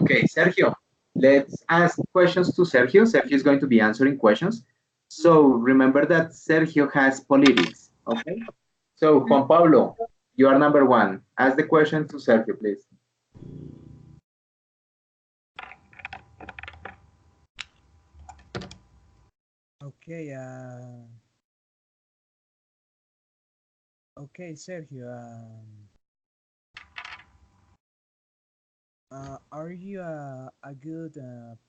S2: Okay, Sergio, let's ask questions to Sergio. Sergio is going to be answering questions. So remember that Sergio has politics. Okay? So Juan Pablo, you are number one. Ask the question to Sergio, please.
S4: Okay. Okay, Sergio. Are you a good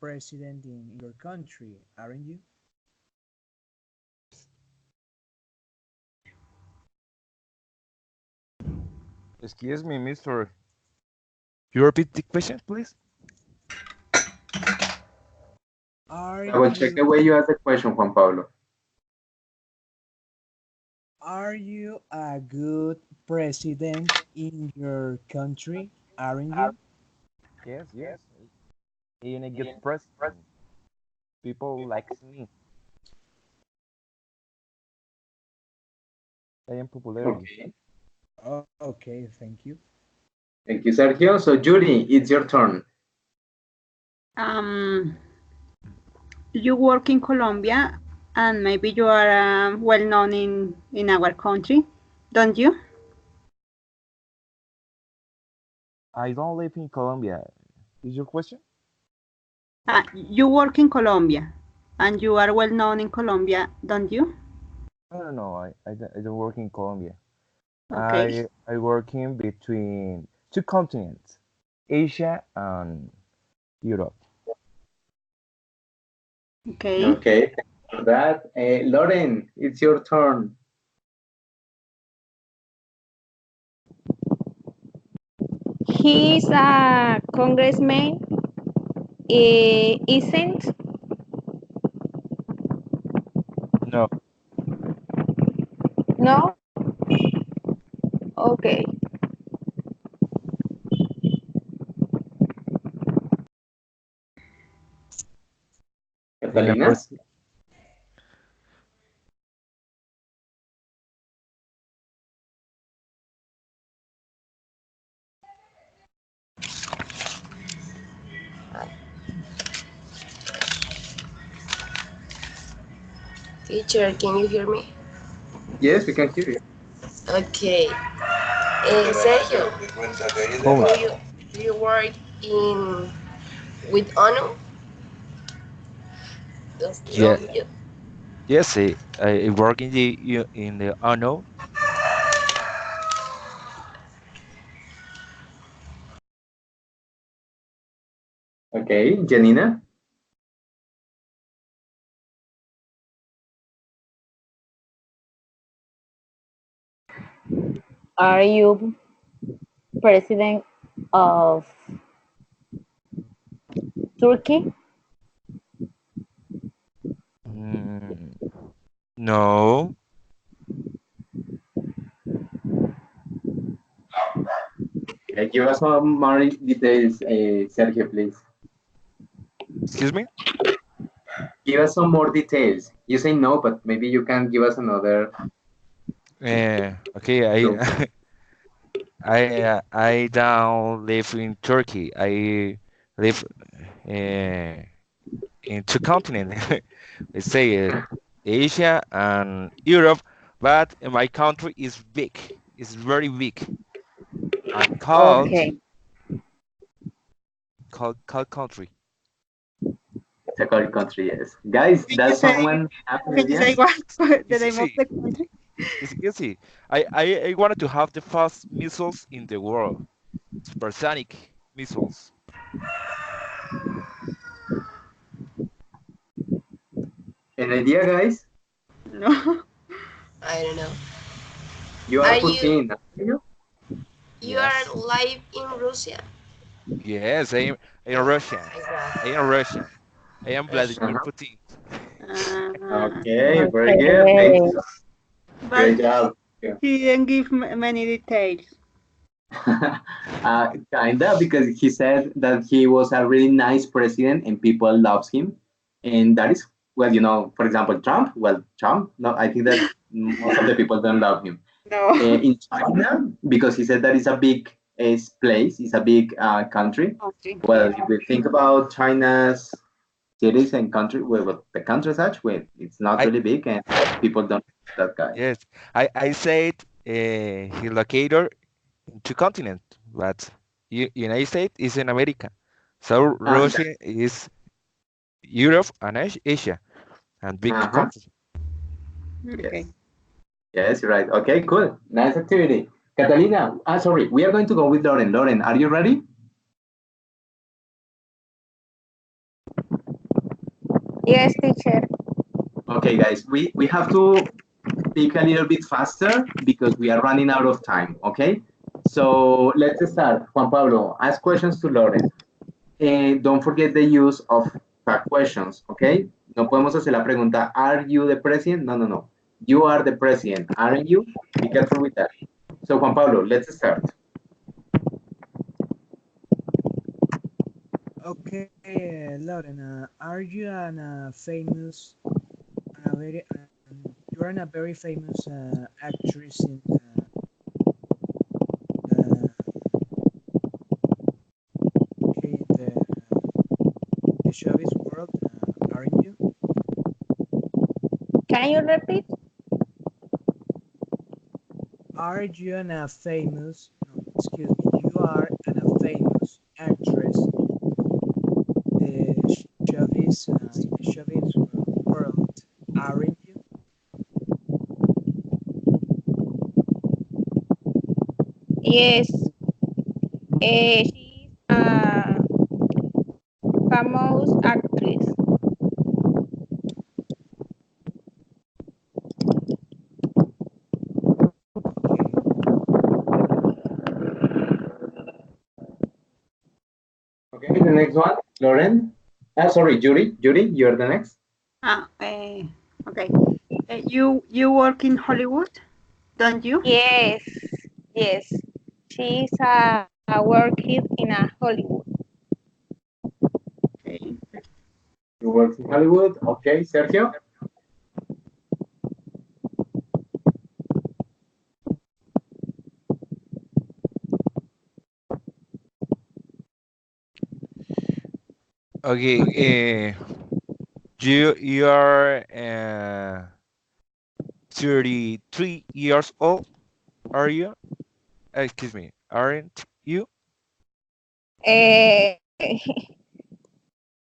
S4: president in your country? Aren't you?
S1: Excuse me, Mister. You repeat the question, please?
S4: Are
S2: I will check
S4: you
S2: the way you ask the question, Juan Pablo.
S4: are you a good president in your country? Aren't you?
S1: Yes, yes. I am a good president. People likes me. I am popularity.
S2: Okay.
S4: Oh, okay, thank you.
S2: Thank you, Sergio. So, Judy, it's your turn.
S6: Um, you work in Colombia, and maybe you are well known in our country, don't you?
S1: I don't live in Colombia. Is your question?
S6: You work in Colombia, and you are well known in Colombia, don't you?
S1: No, no, no. I don't work in Colombia.
S6: Okay.
S1: I work in between two continents, Asia and Europe.
S6: Okay.
S2: Okay, thank you for that. Lauren, it's your turn.
S3: He's a congressman, isn't?
S1: No,
S3: No? Okay.
S1: in a
S2: Catalina?
S1: pres-
S5: Teacher, can you hear me?
S2: Yes, we can hear you.
S5: Okay. Sergio,
S1: Tell me.
S5: do you work in with ONU? Does
S1: Yeah,
S5: no, you,
S1: yes. I work in the ANO.
S2: Okay, Janina?
S9: Are you president of Turkey?
S1: Mm, no.
S2: Give us some more details, Sergio, please.
S1: Excuse me.
S2: Give us some more details. You say no, but maybe you can give us another
S1: Okay.
S2: clue.
S1: I don't live in Turkey. I live uh, in two continents. Let's say Asia and Europe, but my country is big. It's very big and
S9: Okay.
S1: called country.
S2: It's a cold country, yes. Guys,
S6: Can you
S2: does
S6: say
S2: someone have an
S6: can you
S2: idea?
S6: say what the
S1: It's
S6: name of
S1: easy.
S6: the country?
S1: It's easy. I wanted to have the fast missiles in the world. Supersonic missiles.
S2: An idea, guys?
S6: No.
S5: I don't know.
S2: You are
S5: Are you
S2: Putin, are you?
S5: you are
S1: Yes.
S5: live in Russia?
S1: Yes, I am
S5: Yeah,
S1: Russian.
S5: I
S1: I am Russian. I am
S5: Russia.
S1: Vladimir
S2: Uh-huh.
S1: Putin.
S2: Okay, very good. Thank
S9: Okay.
S2: you.
S6: But
S2: Great job.
S6: he didn't give many details.
S2: Kinda, because he said that he was a really nice president and people loves him, and that is well, for example, Trump. Well, Trump. No, I think that most of the people don't love him.
S6: No.
S2: In China, because he said that it's a big place, it's a big country.
S6: Country.
S2: Well,
S6: Yes.
S2: if we think about China's cities and country, well, the country as such, well, it's not
S1: I
S2: really big, and people don't like that guy.
S1: yes. I said he located in two continents, but United States is in America. So
S2: That,
S1: Russia is Europe and Asia and big
S2: uh-huh.
S1: country.
S6: Okay.
S2: Yes. Yes, you're right. Okay, cool. Nice activity. Catalina, sorry, we are going to go with Lauren. Lauren, are you ready?
S3: Yes, teacher.
S2: Okay, guys, we have to speak a little bit faster because we are running out of time. Okay, So let's start. Juan Pablo, ask questions to Lauren. And don't forget the use of fact questions, okay? No podemos hacer la pregunta, are you the president? No, no, no. You are the president, aren't you? Be careful with that. So Juan Pablo, let's start.
S4: Okay, Lauren, are you an famous, you are a very famous actress uh, in the showbiz world, aren't you?
S3: Can you repeat?
S4: Are you an famous, no, excuse me, you are a famous actress the showbiz, in the showbiz world, aren't you?
S3: Yes. She's a famous actress.
S4: Okay.
S2: Okay, the next one, Lauren. Sorry, Judy. Judy, you're the next.
S6: Okay. You work in Hollywood, don't you?
S3: Yes, yes. She's a working in a Hollywood.
S6: Okay.
S2: You work in Hollywood. Okay, Sergio.
S1: Okay, you are 33 years old, are you? Excuse me, aren't you?
S3: Eh,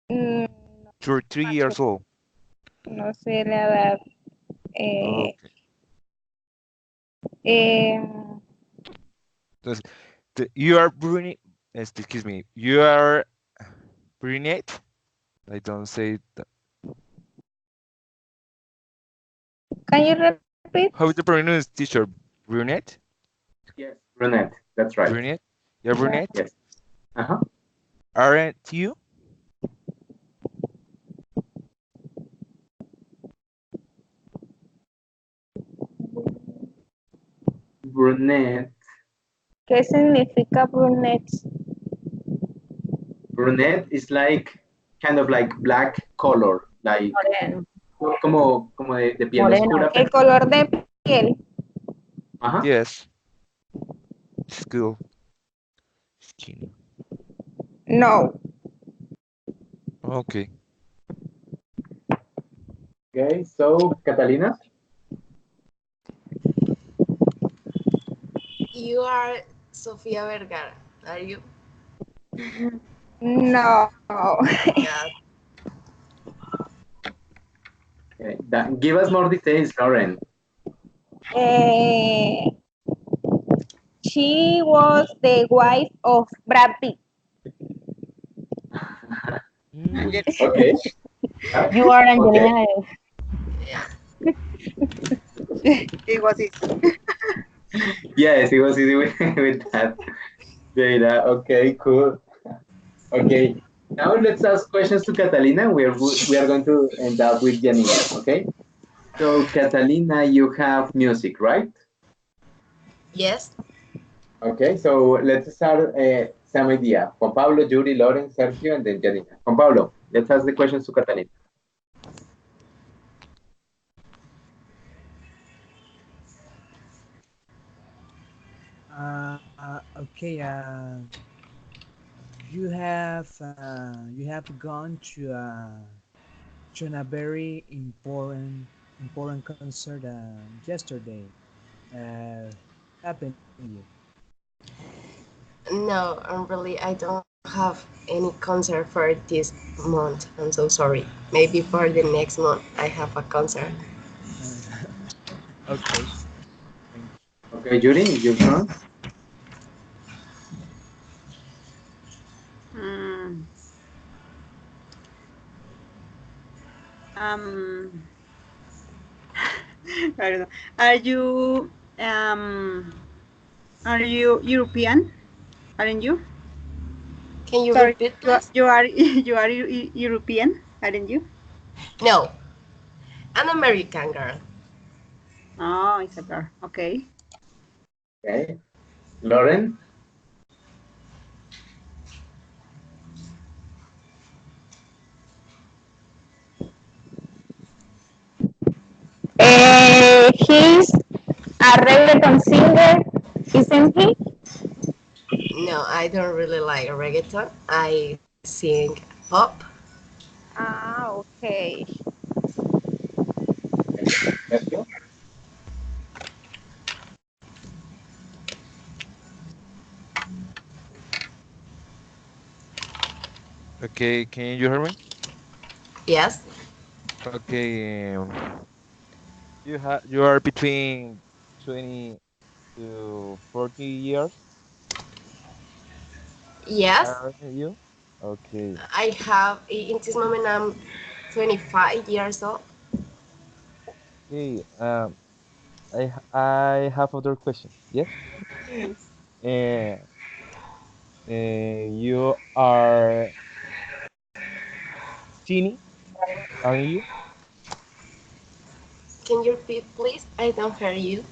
S3: mm,
S1: 33 years old.
S3: no sé la edad. Eh,
S1: Okay.
S3: em,
S1: Entonces, you are brunette. Excuse me, you are brunette. I don't say that.
S3: can you repeat?
S1: How is the pronunciation, teacher? Brunette?
S2: Yes, brunette. That's right.
S1: Brunette? You're brunette?
S2: Yes. Uh-huh.
S1: Aren't you?
S2: Brunette.
S3: ¿Qué significa brunette?
S2: Brunette is like kind of like black color, like
S9: Moreno.
S2: como de piel
S9: Moreno.
S2: oscura.
S3: El color de piel.
S2: Ajá.
S1: Yes. School. Skinny.
S3: No.
S1: Okay.
S2: Okay, so Catalina.
S5: You are Sofia Vergara, are you?
S3: No.
S5: Yeah.
S2: Okay. Give us more details, Lauren.
S3: Eh, she was the wife of Brad Pitt.
S1: Mm,
S2: Okay.
S9: You are
S2: Okay.
S9: Angelina.
S6: It was easy.
S2: Yes, it was easy with that data. Okay, cool. Okay. Now let's ask questions to Catalina. We are going to end up with Janina. Okay. So Catalina, you have music, right?
S5: Yes.
S2: Okay. So let's start. Same idea. Juan Pablo, Yuri, Lauren, Sergio, and then Janina. Juan Pablo, let's ask the questions to Catalina.
S4: Okay. You have gone to a very important concert yesterday. Happened to you.
S5: No, I don't have any concert for this month. I'm so sorry. Maybe for the next month I have a concert.
S4: Okay. Thank
S2: Okay, Yuri, your turn.
S6: Mm, um, I don't know. Are you Are you European? Aren't you?
S5: Can you
S6: Sorry,
S5: repeat, please?
S6: you are you are European, aren't you?
S5: No, an American girl.
S6: Oh, it's a girl. Okay.
S2: Okay. Lauren?
S3: He's a reggaeton singer, isn't he?
S5: No, I don't really like reggaeton. I sing pop.
S3: Ah, okay.
S2: Okay. Sergio?
S1: Okay, can you hear me?
S5: Yes,
S1: Okay, you are between 20 to 40 years.
S5: yes.
S1: Are you? Okay.
S5: I have, in this moment, I'm 25 years old.
S1: Okay. I have other question. Yes. Uh, you are teeny, aren't you?
S5: Can you repeat, please? I don't hear you.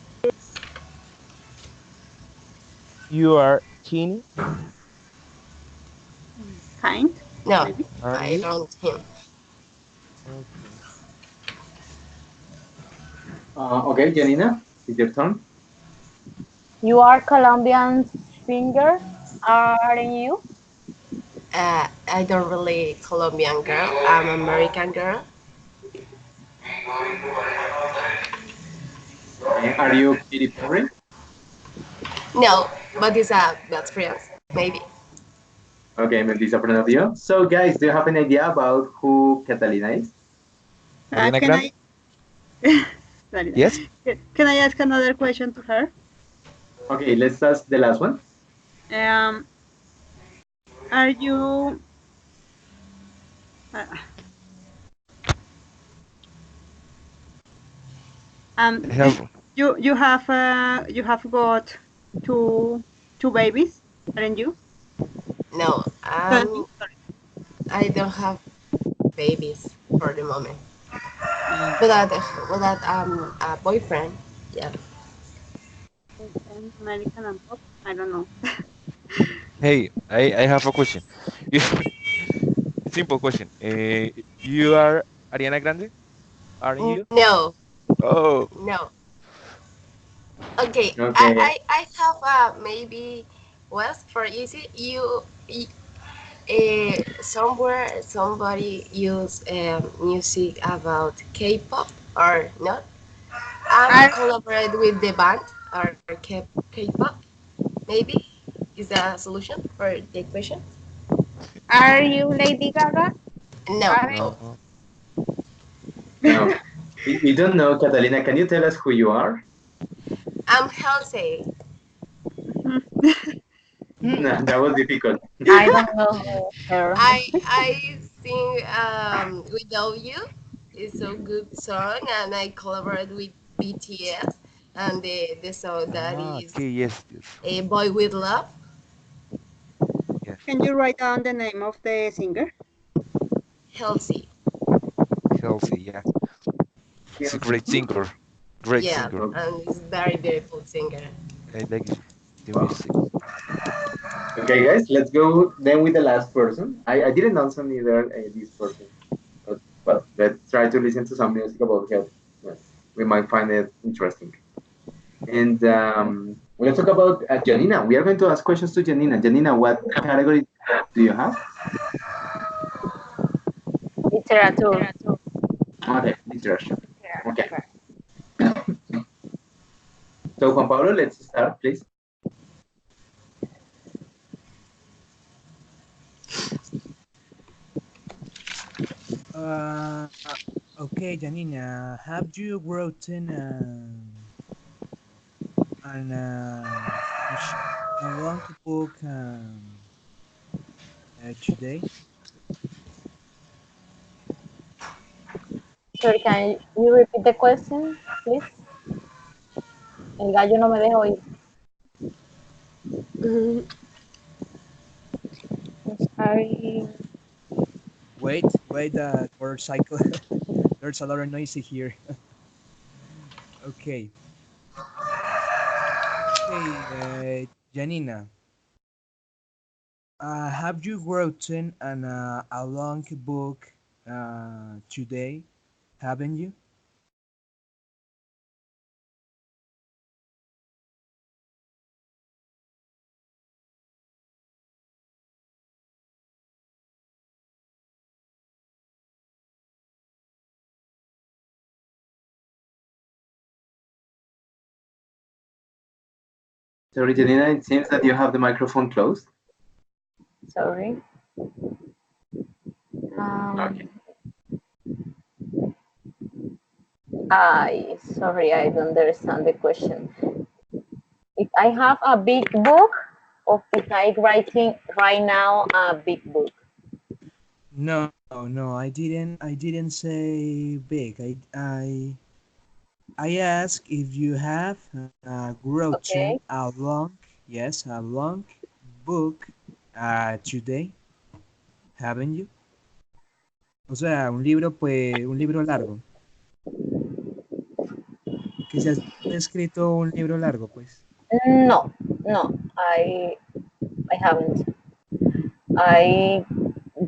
S1: You are teeny,
S6: Kind,
S5: No,
S6: maybe.
S1: aren't
S5: I
S1: you?
S5: don't him.
S1: Okay.
S2: Okay, Janina, it's your turn.
S9: You are Colombian singer, aren't you?
S5: I don't really Colombian girl. I'm American girl.
S2: Are you Katy Perry?
S5: No, but it's a best friends, maybe.
S2: Okay, maybe it's a friend of you. So, guys, do you have an idea about who Catalina is?
S1: Ariana
S6: Can
S1: Grande?
S6: I sorry,
S1: Yes.
S6: can I ask another question to her?
S2: Okay, let's ask the last one.
S6: Um, are you uh,
S1: I
S6: do
S1: have.
S6: you have got two babies, aren't you?
S5: No,
S6: Sorry.
S5: I don't have babies for the moment.
S6: Uh,
S5: But that a boyfriend. Yeah.
S6: American and pop. I don't know.
S1: Hey, I have a question. You, simple question. You are Ariana Grande, aren't you?
S5: No,
S1: Oh,
S5: no. Okay,
S2: Okay.
S5: I have maybe was for easy. Somewhere somebody use music about K-pop or not? I'm
S6: Are
S5: collaborate with the band or K-pop. Maybe is that a solution for the question?
S3: Are you Lady Gaga?
S5: No,
S3: Aren't
S1: no.
S2: No, we don't know, Catalina. Can you tell us who you are?
S5: I'm healthy.
S2: No, that was difficult.
S9: I don't know her.
S5: I sing Without You. It's a good song, and I collaborate with BTS, and the song that
S1: Ah,
S5: is
S1: okay, yes, yes,
S5: a Boy with Love.
S1: yes.
S6: can you write down the name of the singer?
S5: Healthy.
S1: Healthy, yeah. It's a
S2: Yes.
S1: great singer. Great
S5: Yeah,
S1: singer.
S2: Okay,
S5: and it's very beautiful singer.
S1: I like the
S2: wow.
S1: music.
S2: Okay, guys, let's go then with the last person. I didn't answer neither this person, but well, let's try to listen to some music about health. Well, we might find it interesting. And let's talk about Janina. We are going to ask questions to Janina. Janina, what category do you have?
S9: Literature.
S2: Okay, literature. Okay. So Juan Pablo, let's start, please.
S4: Uh, okay, Janina, have you written an a long book today?
S9: Sorry, can you repeat the question, please? El gallo no me deja oír. Sorry.
S4: Wait, motorcycle. There's a lot of noisy here. Okay. Okay, Janina. Have you written a long book today? Haven't you?
S2: Sorry, Janina, it seems that you have the microphone closed.
S9: Sorry.
S2: Okay.
S9: Sorry, I don't understand the question. If I have a big book, or if I writing right now a big book.
S4: No, I didn't say big. I ask if you have written
S9: Okay.
S4: a long, yes, a long book today, haven't you? O sea, un libro, pues, un libro largo. Que se ha escrito un libro largo, pues.
S9: No, no, I haven't. I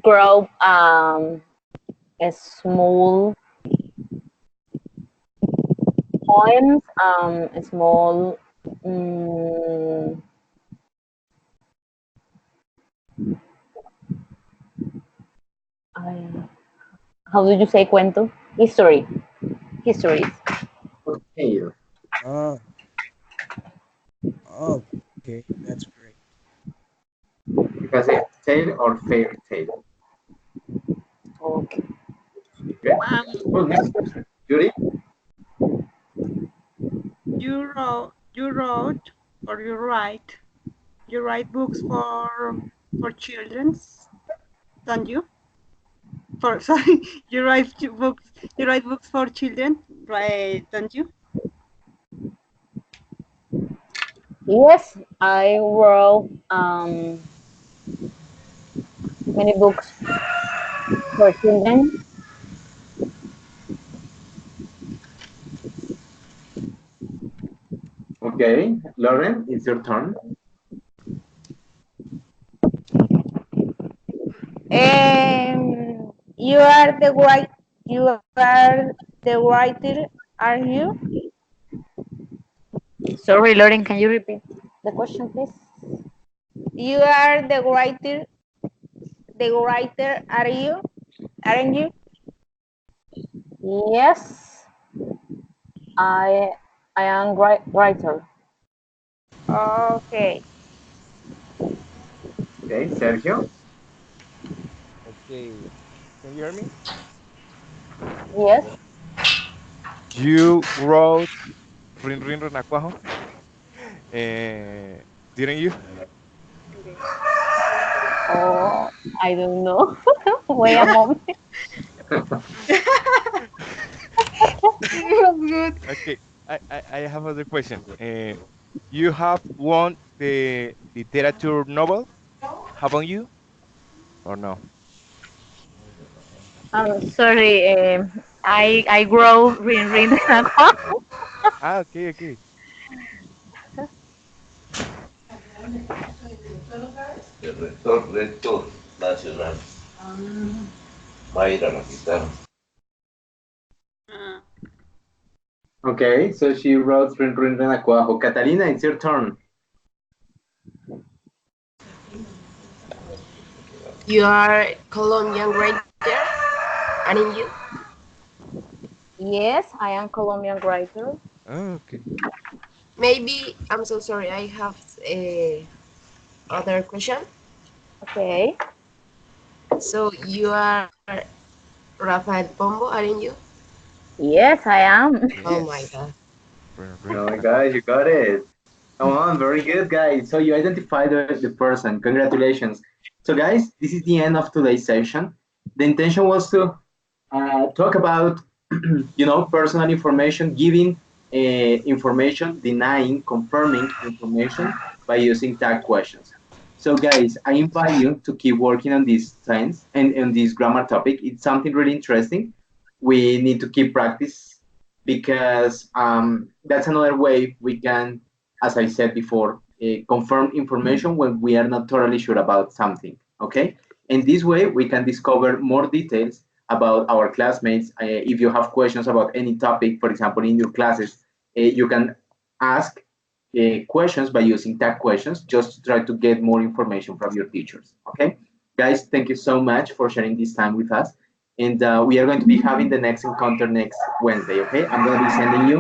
S9: grow a small poems, a small. Um, I, how do you say cuento? Histories.
S2: Okay.
S4: Oh, oh, okay, that's great.
S2: You can say tale or fairy tale.
S9: Okay.
S2: Okay.
S6: Um,
S2: Well, next question. Judy?
S6: you wrote or you write books for childrens, don't you? For sorry, you write books for children, right? Don't you?
S9: Yes, I wrote many books for children.
S2: Okay. Lauren, it's your turn.
S3: You are the white. You are the writer. Are you?
S9: Sorry, Lauren, can you repeat the question, please?
S3: You are the writer. The writer. Are you? Aren't you?
S9: Yes, I I am writer.
S3: Okay.
S2: Okay. Sergio?
S1: Okay. Can you hear me?
S9: Yes.
S1: You wrote Rin Rin Renacuajo, didn't you?
S9: Oh, I don't know. Wait a moment.
S6: It was good.
S1: Okay, I have another question. You have won the literature novel, haven't you? Or no?
S9: I'm sorry. I grow Rin Rin Renacuajo.
S1: Ah, okay, okay.
S10: El rector nacional va a ir a la guitarra.
S6: Uh,
S2: Okay. So she wrote Rin Rin Renacuajo. Catalina, it's your turn.
S5: You are Colombian writer, aren't you?
S9: Yes, I am Colombian writer.
S1: Ah, okay.
S5: Maybe I'm so sorry. I have a other question.
S9: Okay.
S5: So you are Rafael Pombo, aren't you?
S9: Yes, I am.
S5: Oh my
S1: Yes.
S5: god.
S1: Rin Rin
S2: Oh my gosh,
S1: Renacuajo.
S2: you got it. Come on, very good, guys. So you identified the person. Congratulations. So, guys, this is the end of today's session. The intention was to talk about, personal information, giving information, denying, confirming information, by using tag questions. So guys, I invite you to keep working on this science and on this grammar topic. It's something really interesting. We need to keep practice because that's another way we can, as I said before, confirm information when we are not totally sure about something. Okay, and this way we can discover more details about our classmates. If you have questions about any topic, for example, in your classes, you can ask questions by using tag questions just to try to get more information from your teachers. Okay, guys, thank you so much for sharing this time with us. And we are going to be having the next encounter next Wednesday. Okay, I'm going to be sending you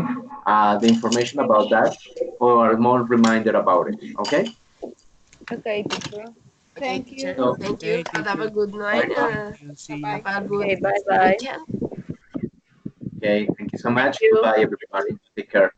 S2: the information about that or more reminder about it. Okay,
S9: Okay, teacher.
S5: Okay,
S6: Thank
S5: teacher.
S6: you.
S2: so
S5: Thank you.
S4: Okay,
S5: Have a
S4: teacher.
S5: good
S2: bye
S5: night
S2: bye.
S4: Thank
S5: and
S4: you. See you.
S6: Bye-bye.
S5: have a
S9: Okay,
S5: good
S9: bye bye.
S5: weekend.
S2: Okay, thank you so
S9: Thank
S2: much.
S9: you.
S2: Goodbye, everybody. Take care.